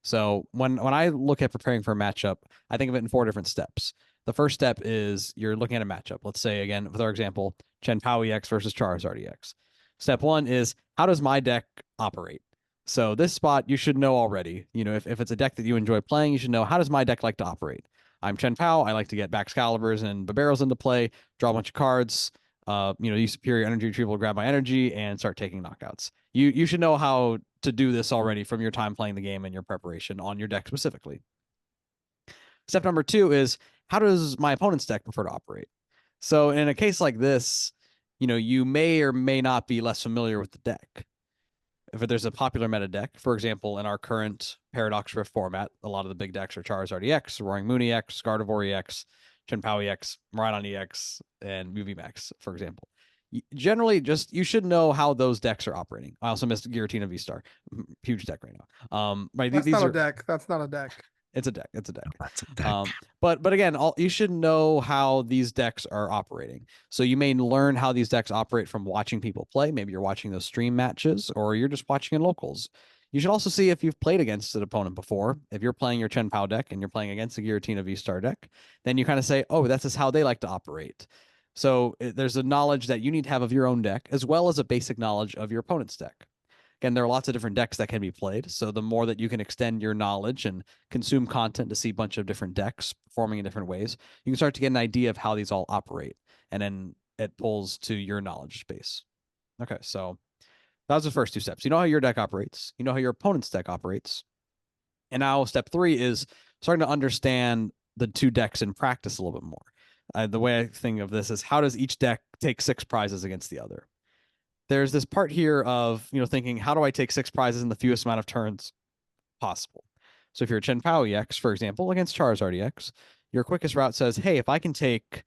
So when I look at preparing for a matchup, I think of it in 4 different steps. The first step is you're looking at a matchup. Let's say, again, with our example, Chen Pao EX versus Charizard EX. Step 1 is, how does my deck operate? So this spot you should know already. If it's a deck that you enjoy playing, you should know, how does my deck like to operate? I'm Chen Pao. I like to get Baxcaliburs and Babaros into play, draw a bunch of cards, use superior energy retrieval to grab my energy and start taking knockouts. You should know how to do this already from your time playing the game and your preparation on your deck specifically. Step number 2 is, how does my opponent's deck prefer to operate? So in a case like this, you may or may not be less familiar with the deck. If there's a popular meta deck, for example, in our current Paradox Rift format, a lot of the big decks are Charizard EX, Roaring Moon EX, Gardevoir EX, Chen Pao EX, Miraidon EX, and Movie Max, for example. Generally, you should know how those decks are operating. I also missed Giratina V-Star. Huge deck right now. That's not a deck. That's not a deck. It's a deck. It's a deck. That's a deck. But again, you should know how these decks are operating. So you may learn how these decks operate from watching people play. Maybe you're watching those stream matches, or you're just watching in locals. You should also see if you've played against an opponent before. If you're playing your Chen Pao deck and you're playing against the Giratina V-Star deck, then you kind of say, oh, that's just how they like to operate. So there's a knowledge that you need to have of your own deck, as well as a basic knowledge of your opponent's deck. Again, there are lots of different decks that can be played. So the more that you can extend your knowledge and consume content to see a bunch of different decks performing in different ways, you can start to get an idea of how these all operate. And then it pulls to your knowledge base. Okay, so that was the first 2 steps. You know how your deck operates. You know how your opponent's deck operates. And now step 3 is starting to understand the 2 decks in practice a little bit more. The way I think of this is, how does each deck take 6 prizes against the other? There's this part here of, thinking, how do I take 6 prizes in the fewest amount of turns possible? So if you're a Chen Pao EX, for example, against Charizard EX, your quickest route says, hey, if I can take,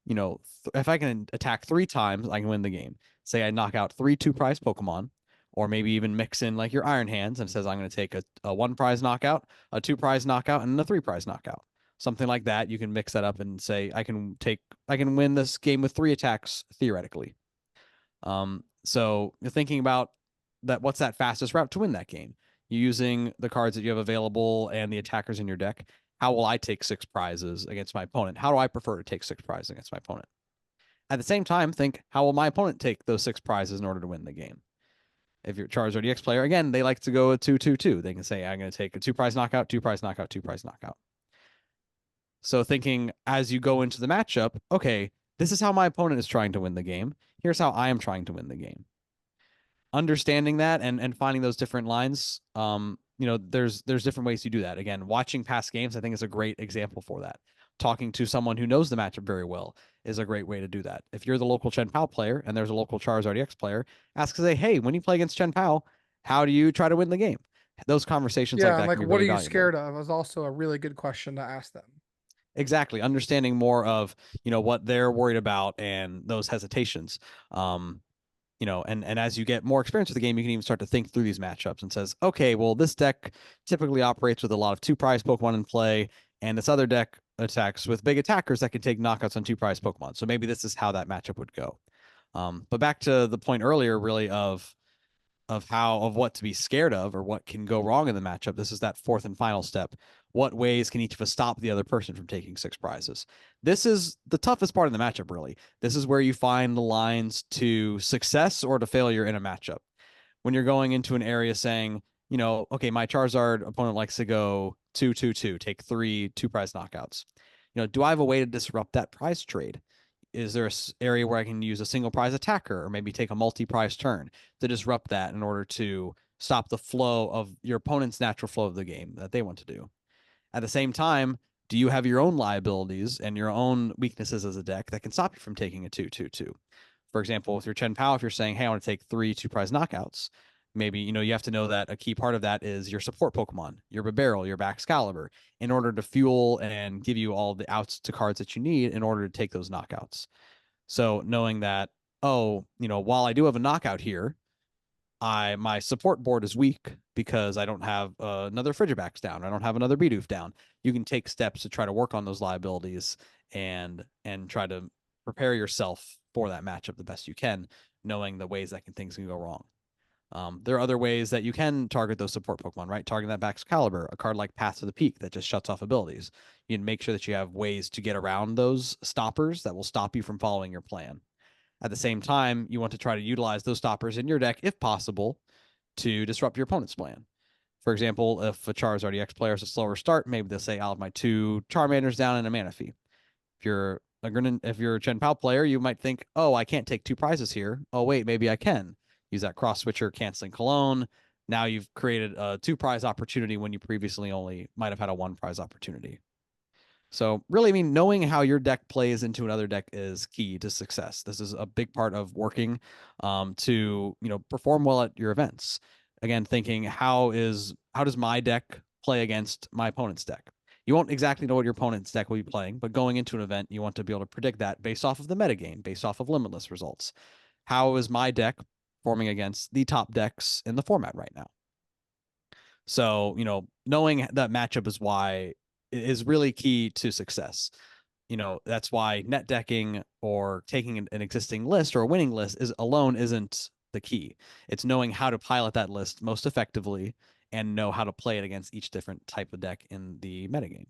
if I can attack 3 times, I can win the game. Say I knock out 3 2-prize Pokemon, or maybe even mix in like your Iron Hands and says, I'm going to take a 1-prize knockout, a 2-prize knockout, and a 3-prize knockout. Something like that. You can mix that up and say, I can win this game with 3 attacks theoretically. So you're thinking about that. What's that fastest route to win that game? You're using the cards that you have available and the attackers in your deck. How will I take 6 prizes against my opponent? How do I prefer to take 6 prizes against my opponent? At the same time, think, how will my opponent take those 6 prizes in order to win the game? If you're a Charizard EX player, again, they like to go a 2-2-2. They can say, I'm going to take a 2-prize knockout, 2-prize knockout, 2-prize knockout. So thinking as you go into the matchup, okay, this is how my opponent is trying to win the game. Here's how I am trying to win the game. Understanding that and finding those different lines, there's different ways you do that. Again, watching past games, I think, is a great example for that. Talking to someone who knows the matchup very well is a great way to do that. If you're the local Chen Pao player and there's a local Charizard EX player, ask, say, hey, when you play against Chen Pao, how do you try to win the game? Those conversations like that. Like, can be what really are you valuable. scared of? Is also a really good question to ask them. Exactly. Understanding more of, what they're worried about and those hesitations. And as you get more experience with the game, you can even start to think through these matchups and says, okay, well, this deck typically operates with a lot of 2-prize Pokemon in play, and this other deck attacks with big attackers that can take knockouts on 2-prize Pokemon. So maybe this is how that matchup would go. But back to the point earlier, really, of what to be scared of or what can go wrong in the matchup. This is that 4th and final step. What ways can each of us stop the other person from taking 6 prizes? This is the toughest part of the matchup, really. This is where you find the lines to success or to failure in a matchup. When you're going into an area saying, okay, my Charizard opponent likes to go 2-2-2, take 3 2-prize knockouts. Do I have a way to disrupt that prize trade? Is there an area where I can use a single prize attacker or maybe take a multi-prize turn to disrupt that in order to stop the flow of your opponent's natural flow of the game that they want to do? At the same time, do you have your own liabilities and your own weaknesses as a deck that can stop you from taking a 2-2-2? For example, with your Chen Pao, if you're saying, hey, I want to take 3 2-prize knockouts, maybe, you have to know that a key part of that is your support Pokemon, your Babarrel, your Baxcalibur, in order to fuel and give you all the outs to cards that you need in order to take those knockouts. So knowing that oh, while I do have a knockout here, my support board is weak because I don't have another Frigibax down. I don't have another Bidoof down. You can take steps to try to work on those liabilities and try to prepare yourself for that matchup the best you can, knowing the ways that things can go wrong. There are other ways that you can target those support Pokemon, right? Target that Baxcalibur, a card like Path to the Peak that just shuts off abilities. You can make sure that you have ways to get around those stoppers that will stop you from following your plan. At the same time, you want to try to utilize those stoppers in your deck, if possible, to disrupt your opponent's plan. For example, if a Charizard EX player has a slower start, maybe they'll say, I'll have my 2 Charmanders down and a Manaphy. If you're a Chen Pao player, you might think, oh, I can't take 2 prizes here. Oh, wait, maybe I can. Use that cross switcher, canceling Cologne. Now you've created a 2 prize opportunity when you previously only might have had a 1 prize opportunity. So really, knowing how your deck plays into another deck is key to success. This is a big part of working to perform well at your events. Again, thinking how does my deck play against my opponent's deck? You won't exactly know what your opponent's deck will be playing, but going into an event, you want to be able to predict that based off of the metagame, based off of limitless results. How is my deck performing against the top decks in the format right now? So, knowing that matchup is really key to success. That's why net decking or taking an existing list or a winning list alone isn't the key. It's knowing how to pilot that list most effectively and know how to play it against each different type of deck in the metagame.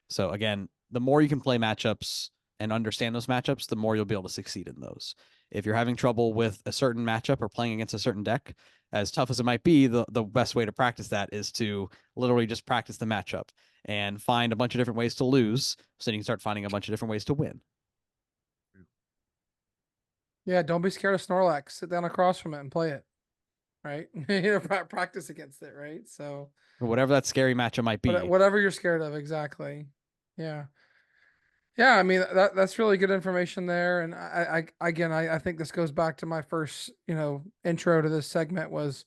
So again, the more you can play matchups and understand those matchups, the more you'll be able to succeed in those. If you're having trouble with a certain matchup or playing against a certain deck, as tough as it might be, the best way to practice that is to literally just practice the matchup and find a bunch of different ways to lose, so you can start finding a bunch of different ways to win. Yeah, don't be scared of Snorlax. Sit down across from it and play it. Right? Practice against it, right? So Or whatever that scary matchup might be. whatever you're scared of, exactly. Yeah. Yeah, I mean that's really good information there. And I think this goes back to my first, intro to this segment was,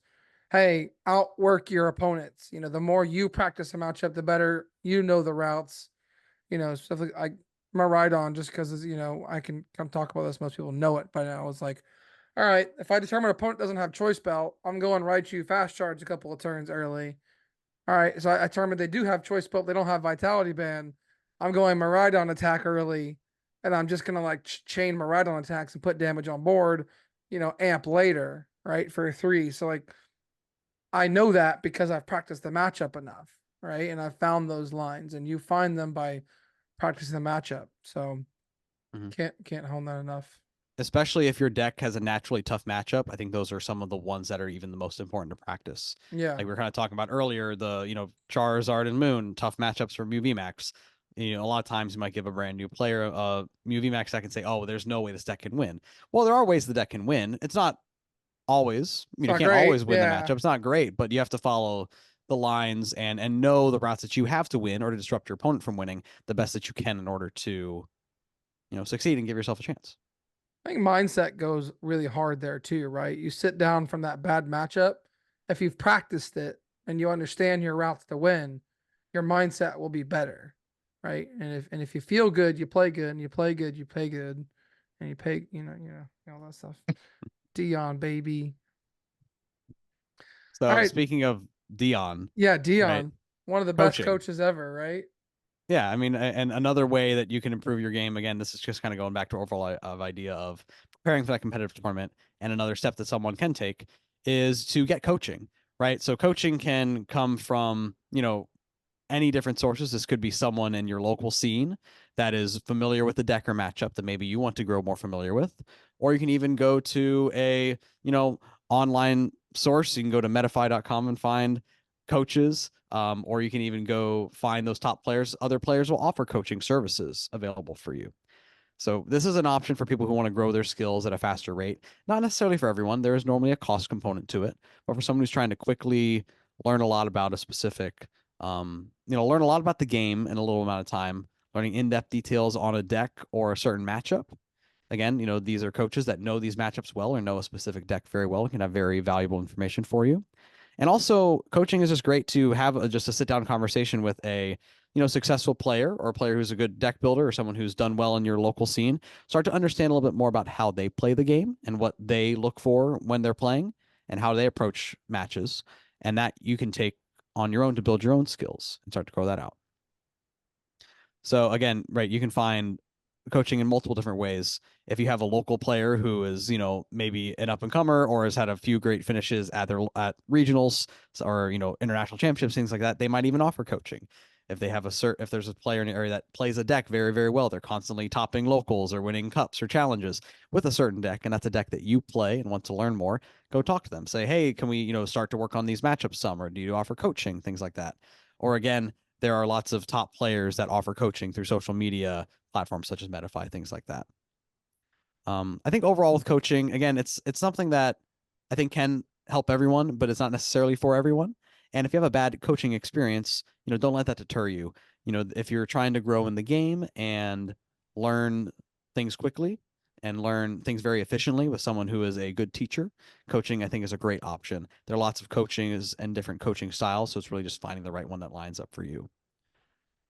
hey, outwork your opponents. The more you practice a matchup, the better you know the routes. Stuff like Maridon, just because I can come talk about this. Most people know it by now. It's like, all right, if I determine an opponent doesn't have choice belt, I'm going Raichu fast charge a couple of turns early. All right, so I determined they do have choice belt, they don't have vitality band. I'm going Maridon attack early, and I'm just gonna like chain Maridon attacks and put damage on board, amp later, right, for 3. So like, I know that because I've practiced the matchup enough, right, and I've found those lines, and you find them by practicing the matchup. So can't hone that enough. Especially if your deck has a naturally tough matchup, I think those are some of the ones that are even the most important to practice. Yeah. Like we were kind of talking about earlier, the Charizard and Moon, tough matchups for Mew VMAX. A lot of times you might give a brand new player a Mew VMAX deck and say, oh, there's no way this deck can win. Well, there are ways the deck can win. It's not always, you can't always win the matchup. It's not great, but you have to follow the lines and know the routes that you have to win or to disrupt your opponent from winning the best that you can in order to, succeed and give yourself a chance. I think mindset goes really hard there too, right? You sit down from that bad matchup. If you've practiced it and you understand your routes to win, your mindset will be better, right? And if you feel good, you play good, and you play good, you play good, and you pay, all that stuff. Dion, baby. So speaking of Dion, yeah, Dion, right? One of the best coaches ever, right? Yeah, and another way that you can improve your game, again, this is just kind of going back to overall of idea of preparing for that competitive tournament, and another step that someone can take is to get coaching, right? So coaching can come from, any different sources. This could be someone in your local scene that is familiar with the deck or matchup that maybe you want to grow more familiar with, or you can even go to a, online source. You can go to metafy.com and find coaches, or you can even go find those top players. Other players will offer coaching services available for you. So this is an option for people who want to grow their skills at a faster rate. Not necessarily for everyone. There is normally a cost component to it, but for someone who's trying to quickly learn a lot about a specific, learn a lot about the game in a little amount of time, learning in-depth details on a deck or a certain matchup. Again, these are coaches that know these matchups well or know a specific deck very well and can have very valuable information for you. And also, coaching is just great to have just a sit-down conversation with a successful player or a player who's a good deck builder or someone who's done well in your local scene, start to understand a little bit more about how they play the game and what they look for when they're playing and how they approach matches. And that you can take on your own to build your own skills and start to grow that out. So again, right, you can find coaching in multiple different ways. If you have a local player who is, maybe an up and comer or has had a few great finishes at regionals or, international championships, things like that, they might even offer coaching. If they have if there's a player in the area that plays a deck very, very well, they're constantly topping locals or winning cups or challenges with a certain deck, and that's a deck that you play and want to learn more, go talk to them. Say, hey, can we, start to work on these matchups some, or do you offer coaching, things like that. Or again, there are lots of top players that offer coaching through social media platforms such as Medify, things like that. I think overall with coaching, again, it's something that I think can help everyone, but it's not necessarily for everyone. And if you have a bad coaching experience, don't let that deter you. If you're trying to grow in the game and learn things quickly and learn things very efficiently with someone who is a good teacher, coaching I think is a great option. There are lots of coachings and different coaching styles, so it's really just finding the right one that lines up for you.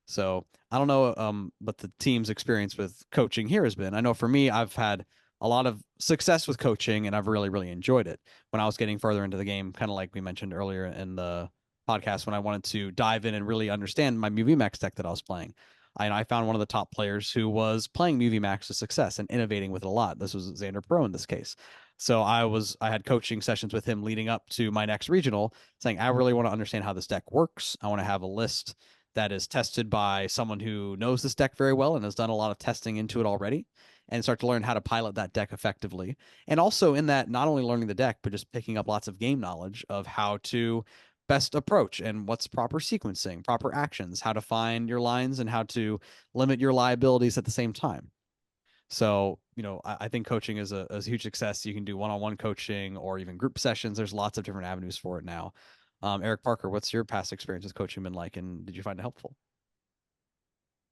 So I don't know what the team's experience with coaching here has been. I know for me, I've had a lot of success with coaching and I've really, really enjoyed it. When I was getting further into the game, kind of like we mentioned earlier in the podcast, when I wanted to dive in and really understand my MuVMax deck that I was playing. I found one of the top players who was playing MuVMax with success and innovating with it a lot. This was Xander Pro in this case. So I had coaching sessions with him leading up to my next regional, saying, I really want to understand how this deck works. I want to have a list that is tested by someone who knows this deck very well and has done a lot of testing into it already, and start to learn how to pilot that deck effectively. And also in that, not only learning the deck, but just picking up lots of game knowledge of how to best approach and what's proper sequencing, proper actions, how to find your lines and how to limit your liabilities at the same time. So, I think coaching is a huge success. You can do one-on-one coaching or even group sessions. There's lots of different avenues for it now. Eric Parker, what's your past experience with coaching been like, and did you find it helpful?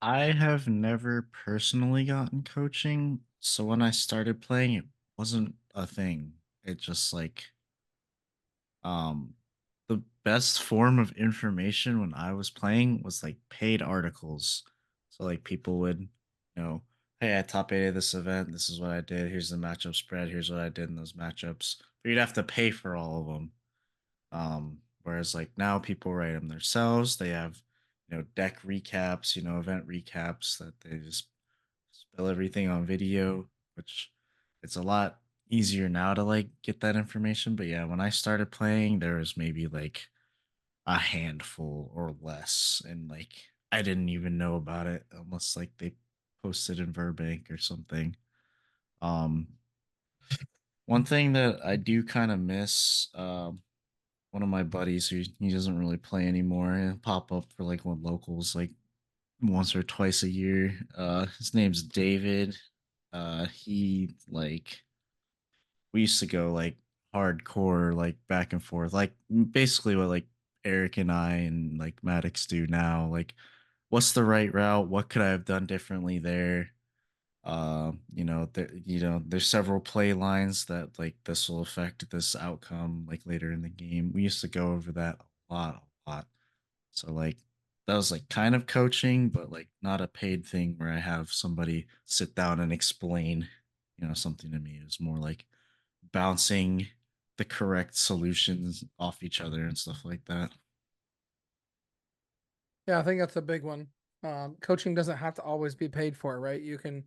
I have never personally gotten coaching, so when I started playing, it wasn't a thing. It just like um the best form of information when I was playing was like paid articles. So like people would, hey, I top 8 of this event. This is what I did. Here's the matchup spread. Here's what I did in those matchups. But you'd have to pay for all of them. Whereas like now people write them themselves. They have, deck recaps, event recaps that they just spill everything on video, which it's a lot easier now to like get that information. But yeah, when I started playing, there was maybe like a handful or less, and like I didn't even know about it unless like they posted in Burbank or something. Um, one thing that I do kind of miss, one of my buddies who he doesn't really play anymore, and pop up for like one locals like once or twice a year. His name's David. He like we used to go like hardcore, like back and forth, like basically what like Eric and I and like Maddox do now. Like, what's the right route? What could I have done differently there? There's several play lines that like this will affect this outcome like later in the game. We used to go over that a lot. So like that was like kind of coaching, but like not a paid thing where I have somebody sit down and explain, something to me. It was more like bouncing the correct solutions off each other and stuff like that. Yeah, I think that's a big one. Coaching doesn't have to always be paid for, right? You can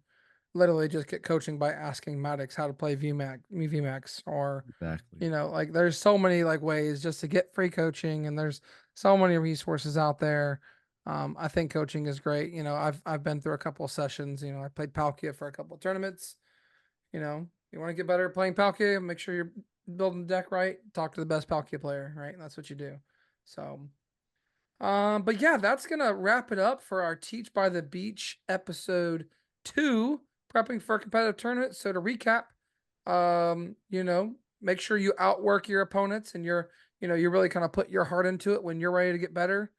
literally just get coaching by asking Maddox how to play VMAX, or Exactly. like there's so many like ways just to get free coaching, and there's so many resources out there. I think coaching is great. I've been through a couple of sessions. I played Palkia for a couple of tournaments. You want to get better at playing Palkia, make sure you're building the deck right. Talk to the best Palkia player, right? And that's what you do. So, but yeah, that's gonna wrap it up for our Teach by the Beach episode 2, prepping for a competitive tournament. So to recap, make sure you outwork your opponents and you really kind of put your heart into it when you're ready to get better.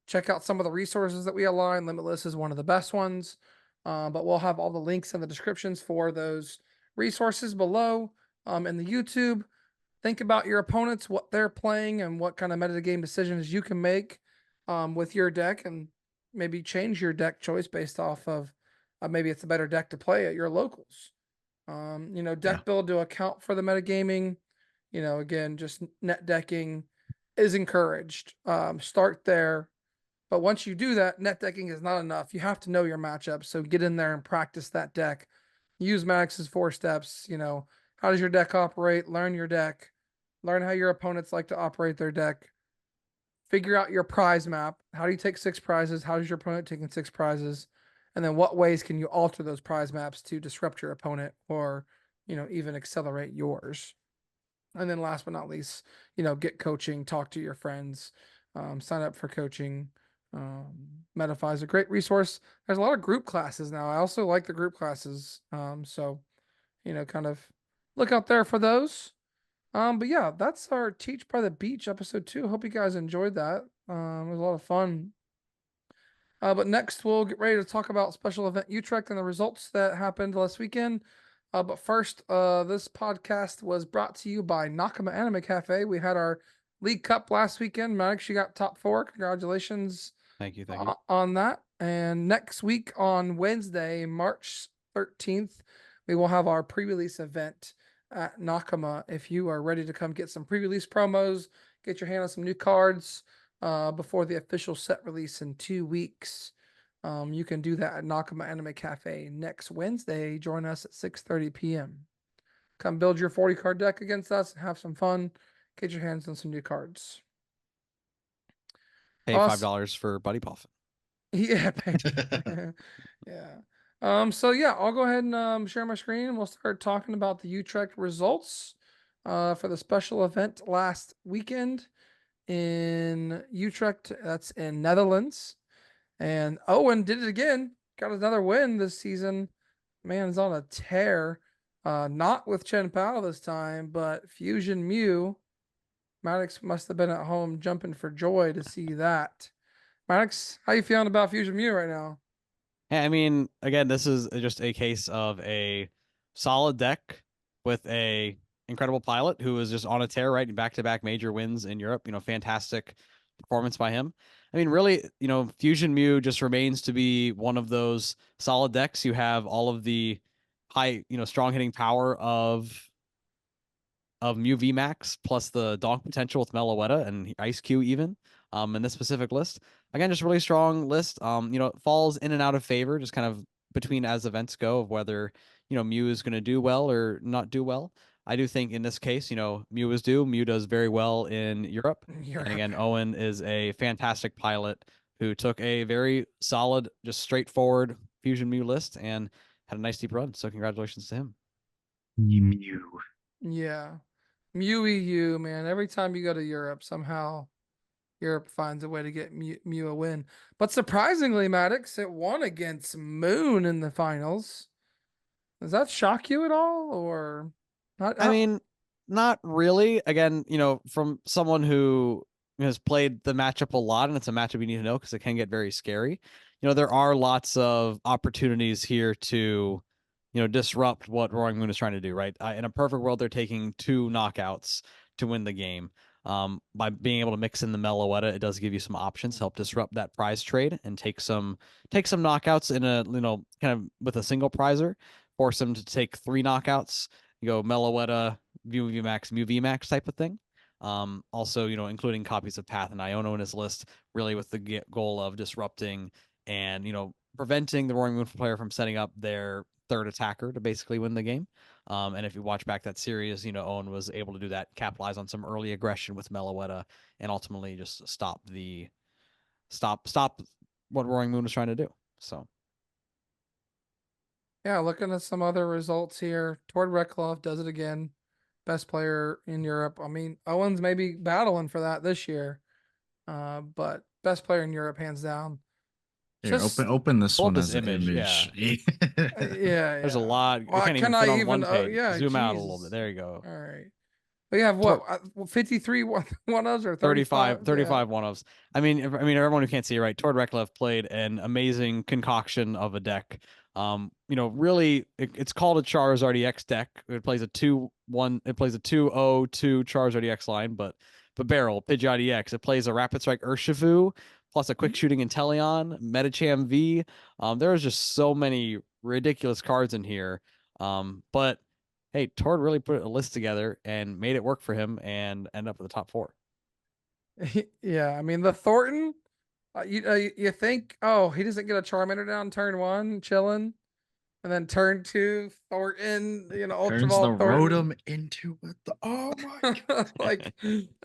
Check out some of the resources that we align. Limitless is one of the best ones. But we'll have all the links in the descriptions for those resources below. In the YouTube, think about your opponents, what they're playing, and what kind of metagame decisions you can make. with your deck, and maybe change your deck choice based off of maybe it's a better deck to play at your locals. Deck Yeah. build to account for the metagaming. Again, just net decking is encouraged. Start there. But once you do that, net decking is not enough. You have to know your matchup. So get in there and practice that deck. Use Max's 4 steps. How does your deck operate? Learn your deck. Learn how your opponents like to operate their deck. Figure out your prize map. How do you take 6 prizes? How does your opponent taking 6 prizes? And then what ways can you alter those prize maps to disrupt your opponent or, even accelerate yours? And then last but not least, get coaching, talk to your friends, sign up for coaching. Metafy is a great resource. There's a lot of group classes now. I also like the group classes. So, kind of look out there for those. But yeah, that's our Teach by the Beach episode 2. Hope you guys enjoyed that. It was a lot of fun. But next we'll get ready to talk about special event Utrecht and the results that happened last weekend. But first, this podcast was brought to you by Nakama Anime Cafe. We had our League Cup last weekend. Maddox, you got top 4. Congratulations. Thank you. Thank you. On that. And next week on Wednesday, March 13th, we will have our pre-release event at Nakama. If you are ready to come get some pre-release promos, get your hand on some new cards before the official set release in 2 weeks, you can do that at Nakama Anime Cafe next Wednesday. Join us at 6:30 p.m. Come build your 40 card deck against us and have some fun. Get your hands on some new cards. Pay $5 for Buddy Puff. Yeah. Yeah. So yeah, I'll go ahead and share my screen and we'll start talking about the Utrecht results for the special event last weekend in Utrecht. That's in Netherlands. And Owen did it again. Got another win this season. Man's on a tear. Not with Chen Pao this time, but Fusion Mew. Maddox must have been at home jumping for joy to see that. Maddox, how you feeling about Fusion Mew right now? I mean, again, this is just a case of a solid deck with a incredible pilot who is just on a tear, right? Back-to-back major wins in Europe. Fantastic performance by him. I mean, really, Fusion Mew just remains to be one of those solid decks. You have all of the high, strong hitting power of Mew VMAX plus the donk potential with Meloetta and Ice Q even in this specific list. Again, just really strong list. It falls in and out of favor, just kind of between as events go of whether, Mew is going to do well or not do well. I do think in this case, Mew is due. Mew does very well in Europe. And again, Owen is a fantastic pilot who took a very solid, just straightforward Fusion Mew list and had a nice deep run. So congratulations to him. Mew. Yeah. Mew EU, man. Every time you go to Europe, somehow Europe finds a way to get Mew a win. But surprisingly, Maddox, it won against Moon in the finals. Does that shock you at all? Or not? I mean, not really. Again, from someone who has played the matchup a lot, and it's a matchup you need to know because it can get very scary. There are lots of opportunities here to, disrupt what Roaring Moon is trying to do, right? In a perfect world, they're taking 2 knockouts to win the game. By being able to mix in the Meloetta, it does give you some options to help disrupt that prize trade and take some knockouts in a, kind of with a single prizer, force them to take 3 knockouts. You go Meloetta, Mew VMAX type of thing. Also, including copies of Path and Iono in his list, really with the goal of disrupting and, preventing the Roaring Moon player from setting up their 3rd attacker to basically win the game. And if you watch back that series, Owen was able to do that, capitalize on some early aggression with Meloetta, and ultimately just stop what Roaring Moon was trying to do. So. Yeah, looking at some other results here. Tord Reklov does it again. Best player in Europe. I mean, Owen's maybe battling for that this year. But best player in Europe, hands down. Here, open this one as an image. Yeah. There's a lot. Well, You can't even can fit I on even? one page. Yeah, Zoom out a Jesus. little bit. There you go. All right. We have what? 53 one-ofs or 35? 35 one-ofs. I mean, everyone who can't see it, right? Tord Reklev played an amazing concoction of a deck. Really, it's called a Charizard EX deck. It plays a 2-1. It plays a 2-0-2 Charizard EX line, but barrel Pidgeot EX. It plays a Rapid Strike Urshifu plus a quick shooting Inteleon, Metacham V. There's just so many ridiculous cards in here. But hey, Tord really put a list together and made it work for him and end up with the top 4. Yeah, I mean the Thornton. You think, oh, he doesn't get a Charmander down turn 1, chilling, and then turn 2, Thornton, Ultra Turns the Ball Thornton. Rotom into the. Oh my god! Like,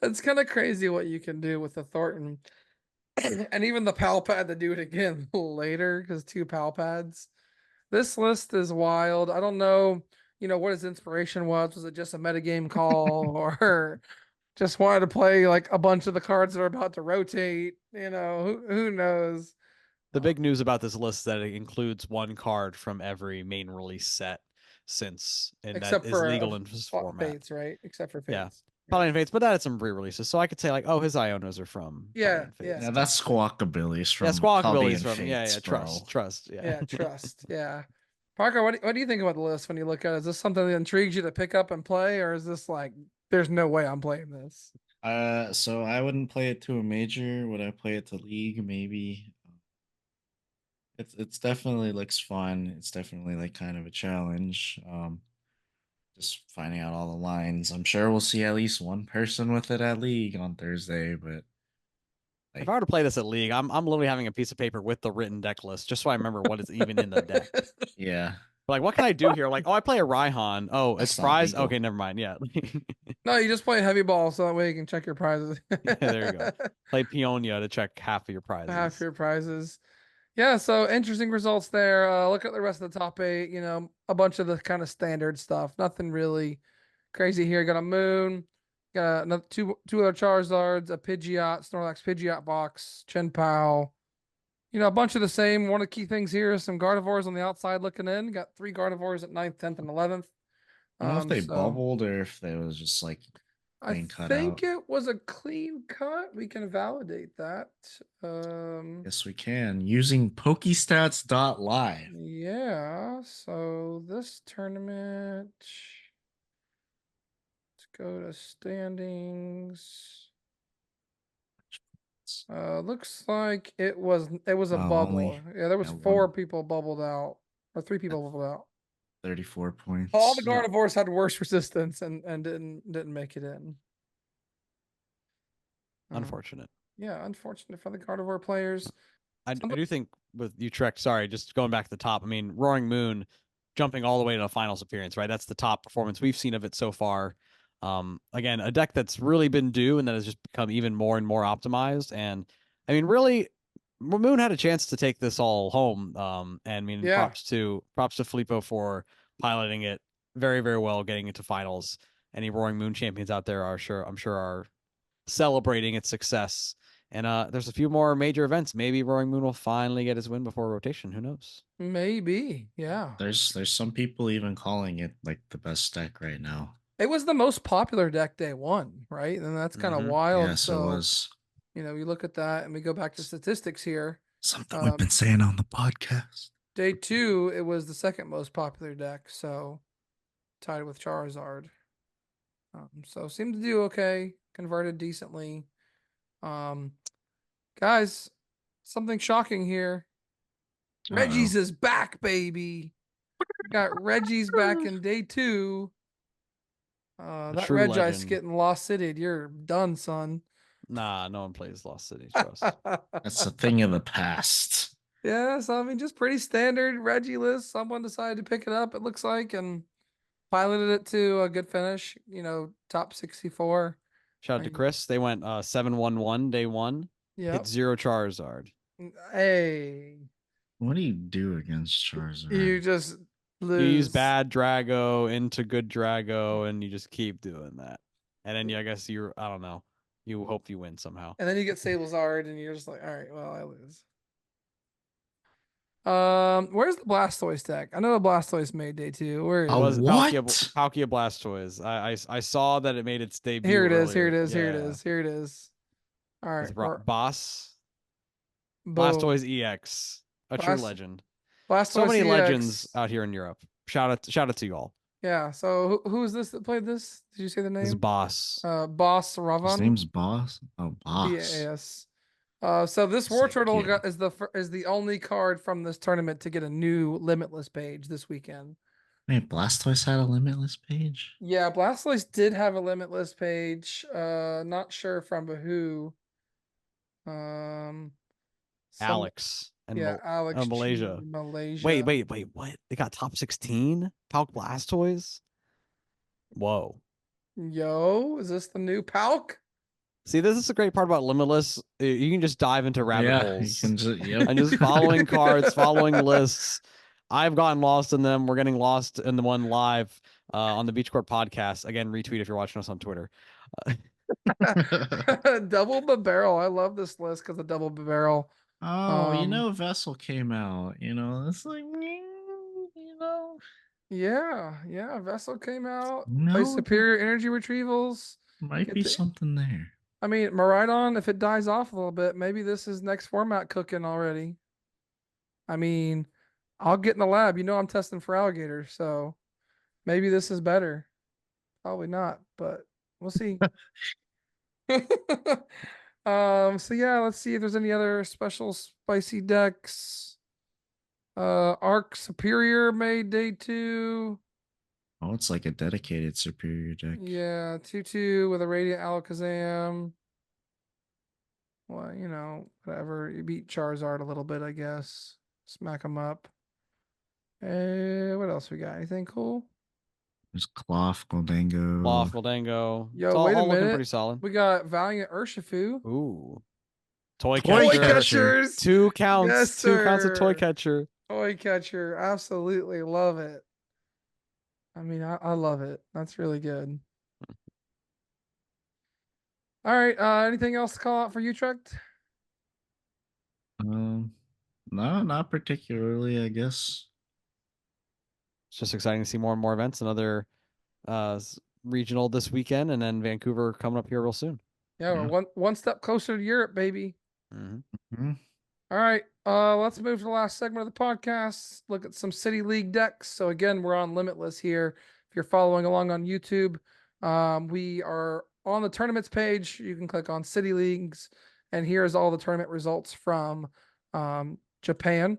it's kind of crazy what you can do with the Thornton. And even the Pal Pad to do it again later, because 2 Pal Pads. This list is wild. I don't know, what his inspiration was. Was it just a metagame call, or just wanted to play like a bunch of the cards that are about to rotate? Who knows? The big news about this list is that it includes 1 card from every main release set since, and that Except is for legal in this format. Fates, right? Except for Yeah. Fates. Paladin Fates, but that had some re-releases. So I could say like, oh, his Ionos are from Yeah, Paladin Fates. Yeah, that's Squawkabilly's from Yeah, Squawkabilly's Cubby and from Fates, bro. trust. Yeah. Yeah, trust. Yeah. Parker, what do you think about the list when you look at it? Is this something that intrigues you to pick up and play, or is this like, there's no way I'm playing this? So I wouldn't play it to a major. Would I play it to league? Maybe. It's definitely looks fun. It's definitely like kind of a challenge. Just finding out all the lines. I'm sure we'll see at least one person with it at league on Thursday, but If I were to play this at League, I'm literally having a piece of paper with the written deck list just so I remember what is even in the deck. yeah. But like, what can I do here? Like, oh, I play a Raihan. Oh, That's it's not prize. legal. Okay, never mind. Yeah. No, you just play heavy ball so that way you can check your prizes. Yeah, there you go. Play Peonia to check half of your prizes. Half your prizes. Yeah, so interesting results there. Look at the rest of the top 8, a bunch of the kind of standard stuff. Nothing really crazy here. Got a Moon, got another two other Charizards, a Pidgeot, Snorlax Pidgeot box, Chen Pao. A bunch of the same. One of the key things here is some Gardevoirs on the outside looking in. Got 3 Gardevoirs at 9th, 10th, and 11th. I don't know if they So bubbled or if they was just like I clean cut think out. it was a clean cut. We can validate that. Yes, we can using Pokestats.live. Yeah, so this tournament, let's go to standings. Looks like it was a Wow, bubble. only Yeah, there was yeah, 4 one- people bubbled out, or 3 people bubbled out. 34 All the points. Gardevoirs had worse resistance and didn't make it in. Unfortunate. Yeah, unfortunate for the Gardevoir players. I do think with Utrecht, sorry, just going back to the top. I mean, Roaring Moon jumping all the way to the finals appearance, right? That's the top performance we've seen of it so far. Again, a deck that's really been due and that has just become even more and more optimized. And I mean, really, Moon had a chance to take this all home. And I mean, Yeah. props to Filippo for piloting it very, very well, getting into finals. Any Roaring Moon champions out there I'm sure are celebrating its success. And there's a few more major events. Maybe Roaring Moon will finally get his win before rotation. Who knows? Maybe, yeah. There's some people even calling it like the best deck right now. It was the most popular deck day 1, right? And that's kind of wild. Yes, So, it was you look at that and we go back to statistics here. something we've been saying on the podcast. Day 2, it was the second most popular deck, so tied with Charizard. So seemed to do okay, converted decently. Guys, something shocking here. Reggie's is back, baby. Got Reggie's back in day 2. That true Regice legend. getting Lost City, you're done, son. Nah, no one plays Lost City. Trust. That's a thing of the past. Yeah, so I mean, just pretty standard Reggie list. Someone decided to pick it up, it looks like, and piloted it to a good finish. Top 64. Shout out to Chris. They went 7-1-1 day 1. Yeah. Hit 0 Charizard. Hey, What do you do against Charizard? you just lose. You use bad Drago into good Drago, and you just keep doing that. And then I guess I don't know. You hope you win somehow. And then you get Sablezard, and you're just like, all right, well, I lose. Where's the Blastoise deck? I know the Blastoise made day 2. Where is It it? was what? Palkia Blastoise. I saw that it made its debut. Here it is. Here earlier. it is. Here it Yeah. is. Here it is. All right. It's Boss. Boom. Blastoise EX. A true legend. Blastoise So many EX. legends out here in Europe. Shout out to you all. Yeah. So who is this that played this? Did you say the name? This is Boss. Boss Ravan. His name's Boss. Oh, Boss. Yes. So this War Thank Turtle you. is the only card from this tournament to get a new Limitless page this weekend. Wait, Blastoise had a limitless page? Yeah, Blastoise did have a Limitless page. Not sure from who. Um, some Alex and yeah, Alex G Malaysia. Malaysia. Wait, what? They got top 16? Palk Blastoise? Whoa. Yo, is this the new Palk? See, this is the great part about Limitless. You can just dive into rabbit Yeah, you holes can just, yep. and just following cards, following lists. I've gotten lost in them. We're getting lost in the one live on the Beach Court podcast. Again, retweet if you're watching us on Twitter. Double barrel. I love this list because of double barrel. Oh, Vessel came out. It's like, Yeah. Vessel came out. Play no, there superior energy retrievals. might Get be the something there. I mean, Maridon, if it dies off a little bit, maybe this is next format cooking already. I mean, I'll get in the lab. I'm testing for alligators, so maybe this is better. Probably not, but we'll see. So yeah, let's see if there's any other special spicy decks. Arc Superior made day 2. Oh, it's like a dedicated superior deck. Yeah, 2/2 with a Radiant Alakazam. Well, whatever. You beat Charizard a little bit, I guess. Smack him up. What else we got? Anything cool? There's Cloth, Goldango. Loft, Goldango. Yo, It's wait a all looking minute. pretty solid. We got Valiant Urshifu. Ooh. Toy Toy catcher. Catchers. Two counts. Yes, 2 counts of toy sir. catcher. Toy catcher. Absolutely love it. I mean, I love it. That's really good. All right. Anything else to call out for Utrecht? No, not particularly, I guess. It's just exciting to see more and more events. Another regional this weekend, and then Vancouver coming up here real soon. Yeah, Yeah. we're one step closer to Europe, baby. Mhm. All right. Let's move to the last segment of the podcast. Look at some City League decks. So again, we're on Limitless here. If you're following along on YouTube, we are on the tournaments page. You can click on City Leagues, and here's all the tournament results from Japan.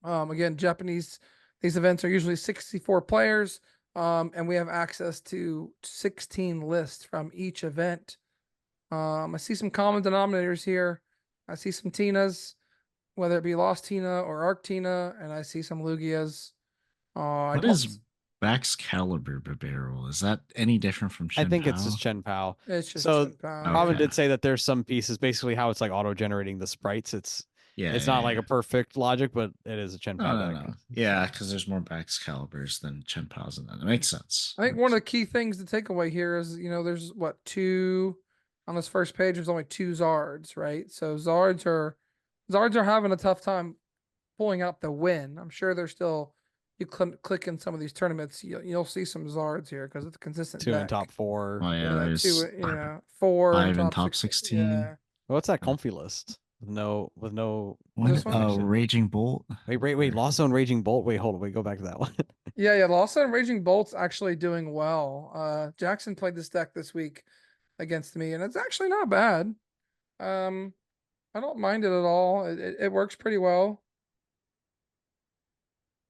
Again, Japanese. These events are usually 64 players, and we have access to 16 lists from each event. I see some common denominators here. I see some Tinas, whether it be Lost Tina or Arc Tina, and I see some Lugias. I What don't. is Baxcalibur barrel? Is that any different from I Shen think it's Pao? just Chen Pao. It's just So Chen-Pao. Robin Okay. did say that there's some pieces, basically how it's like auto generating the sprites. It's not like Yeah. a perfect logic, but it is a Chen Pao deck. No. Yeah, because there's more Baxcaliburs than Shen Paos in that. It makes sense. I think one of the key things to take away here is, there's what, 2 on this first page. There's only 2 Zards, right? So Zards are having a tough time pulling out the win. I'm sure they're still. You click in some of these tournaments, you'll see some Zards here because it's a consistent 2 in deck. top 4. Oh yeah, Yeah, there's 2, 4 5 in top top 16. 16. Yeah. What's that comfy list? With no This one? Raging Bolt. Wait, Lost Zone Raging Bolt. Wait, hold on. Wait, go back to that one. Yeah. Lost and Raging Bolt's actually doing well. Jackson played this deck this week against me, and it's actually not bad. I don't mind it at all. It works pretty well.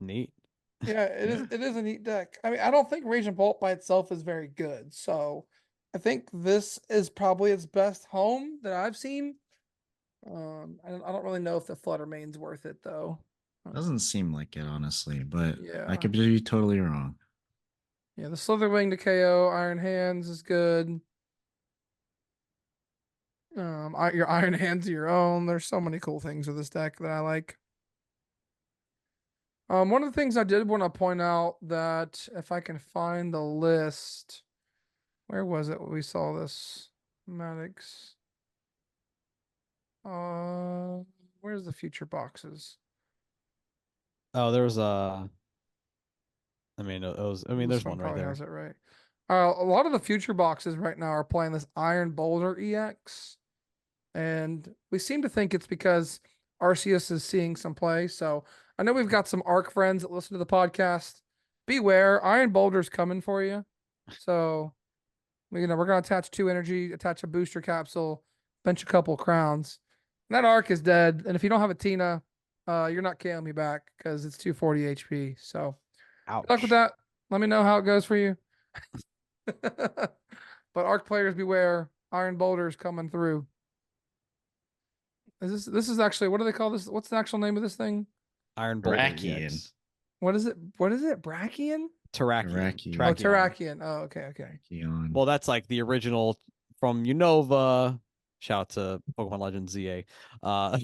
Neat. Yeah, it is a neat deck. I mean, I don't think Raging Bolt by itself is very good. So I think this is probably its best home that I've seen. I don't really know if the Flutter Mane's worth it though. Doesn't seem like it, honestly, but Yeah. I could be totally wrong. Yeah, the Slitherwing to KO, Iron Hands is good. Your Iron Hands of your own. There's so many cool things with this deck that I like. One of the things I did want to point out that if I can find the list, where was it when we saw this? Maddox. Where's the future boxes? Oh, there's I mean, there's This one right probably there. has it right. A lot of the future boxes right now are playing this Iron Boulder EX, and we seem to think it's because Arceus is seeing some play. So I know we've got some Arc friends that listen to the podcast. Beware, Iron Boulder's coming for you. So we're gonna attach 2 energy, attach a booster capsule, bench a couple crowns. That arc is dead, and if you don't have a Tina, you're not KOing me back because it's 240 HP. So good luck with Ouch. that. Let me know how it goes for you. But arc players beware. Iron boulders coming through. This is actually, what do they call this? What's the actual name of this thing? Iron Boulder Brachian. EX. What is it? What is it? Brachian? Terrakion. Terrakion. Oh, Terrakion. Oh, okay. Brachion. Well, that's like the original from Unova. Shout out to Pokemon Legends ZA. Oh,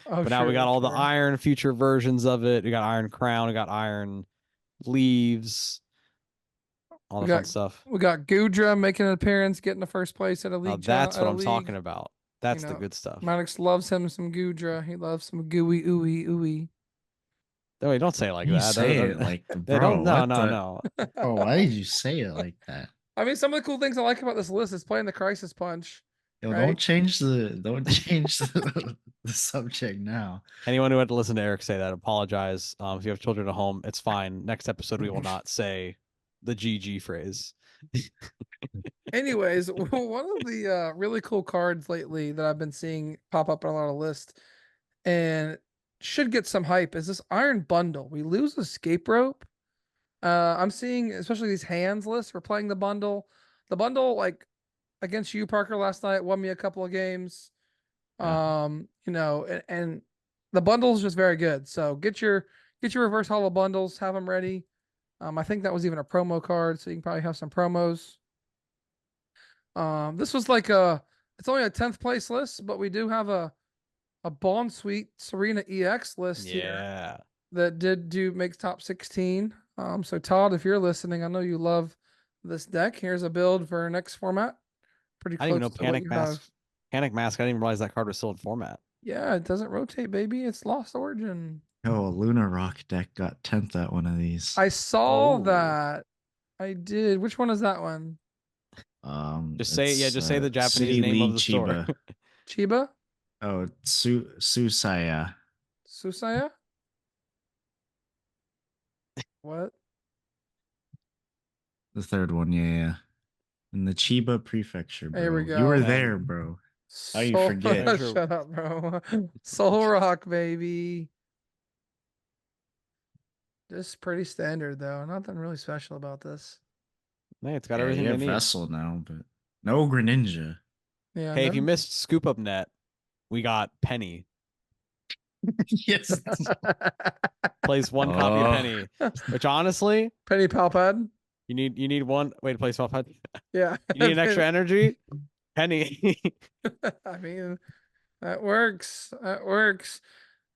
But now we got all the sure. Iron future versions of it. We got Iron Crown. We got Iron Leaves. All We the fun got stuff. we got Gudra making an appearance, getting the first place at a Now league. that's at what a I'm league. talking about. That's You the know, good stuff. Maddox loves him some Gudra. He loves some gooey ooey. No, wait, don't say it like You that. say it like, They bro. don't. No, What no, the? no. Oh, why did you say it like that? I mean, some of the cool things I like about this list is playing the Crisis Punch. Yo, Right? don't change the subject now. Anyone who had to listen to Eric say that, apologize. If you have children at home, it's fine. Next episode, we will not say the GG phrase. Anyways, one of the really cool cards lately that I've been seeing pop up on a lot of lists and should get some hype is this Iron Bundle. We lose Escape Rope. I'm seeing, especially these hands lists, we're playing the bundle. The bundle, like against you, Parker, last night, won me a couple of games. You know, and the bundle is just very good. So get your reverse hollow bundles, have them ready. I think that was even a promo card, so you can probably have some promos. This was like it's only a 10th place list, but we do have a Bond Suite Serena EX list here Yeah. that did make top 16. So Todd, if you're listening, I know you love this deck. Here's a build for next format. Pretty I didn't close even know to what Panic you Mask. have. Panic Mask. I didn't even realize that card was still in format. Yeah, it doesn't rotate, baby. It's Lost Origin. Oh, a Luna Rock deck got 10th at one of these. I saw Oh. that. I did. Which one is that one? Just say just say the Japanese City name League of the store. Chiba. Chiba? Oh, Susaya. Susaya? What? The third one, yeah. In the Chiba Prefecture, bro. There we You were go. there, bro. How you Soul- forget? Shut up, bro. Soul Rock, baby. Just pretty standard though. Nothing really special about this. Hey, it's got Yeah, everything you they have need. Vessel now, but no Greninja. Yeah. Hey, if you missed Scoop Up Net, we got Penny. Yes. Plays one copy of Oh. Penny, which honestly, Penny Palpad. you need one way to play Swap Pad. Yeah. You need an extra energy? Penny. I mean, that works. That works.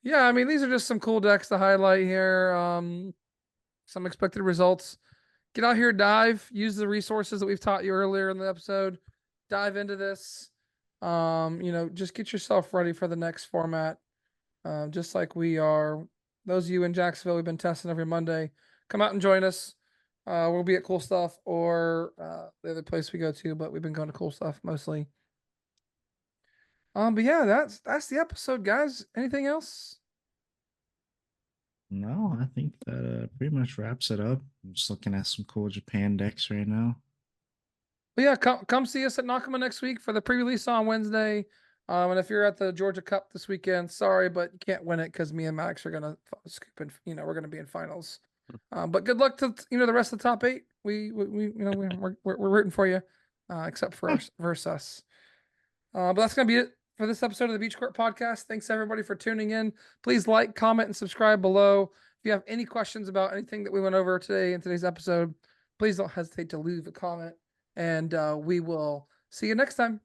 Yeah, I mean, these are just some cool decks to highlight here. Some expected results. Get out here, dive, use the resources that we've taught you earlier in the episode. Dive into this. You know, just get yourself ready for the next format. Just like we are. Those of you in Jacksonville, we've been testing every Monday. Come out and join us. We'll be at Cool Stuff or the other place we go to, but we've been going to Cool Stuff mostly. But yeah, that's the episode, guys. Anything else? No, I think that pretty much wraps it up. I'm just looking at some cool Japan decks right now. But yeah, come see us at Nakama next week for the pre-release on Wednesday. And if you're at the Georgia Cup this weekend, sorry, but you can't win it because me and Max are gonna scoop in. You know, we're gonna be in finals. But good luck to the rest of the top 8. We're rooting for you, except for versus us. But that's gonna be it for this episode of the Beach Court Podcast. Thanks everybody for tuning in. Please like, comment, and subscribe below. If you have any questions about anything that we went over today in today's episode, please don't hesitate to leave a comment. And we will see you next time.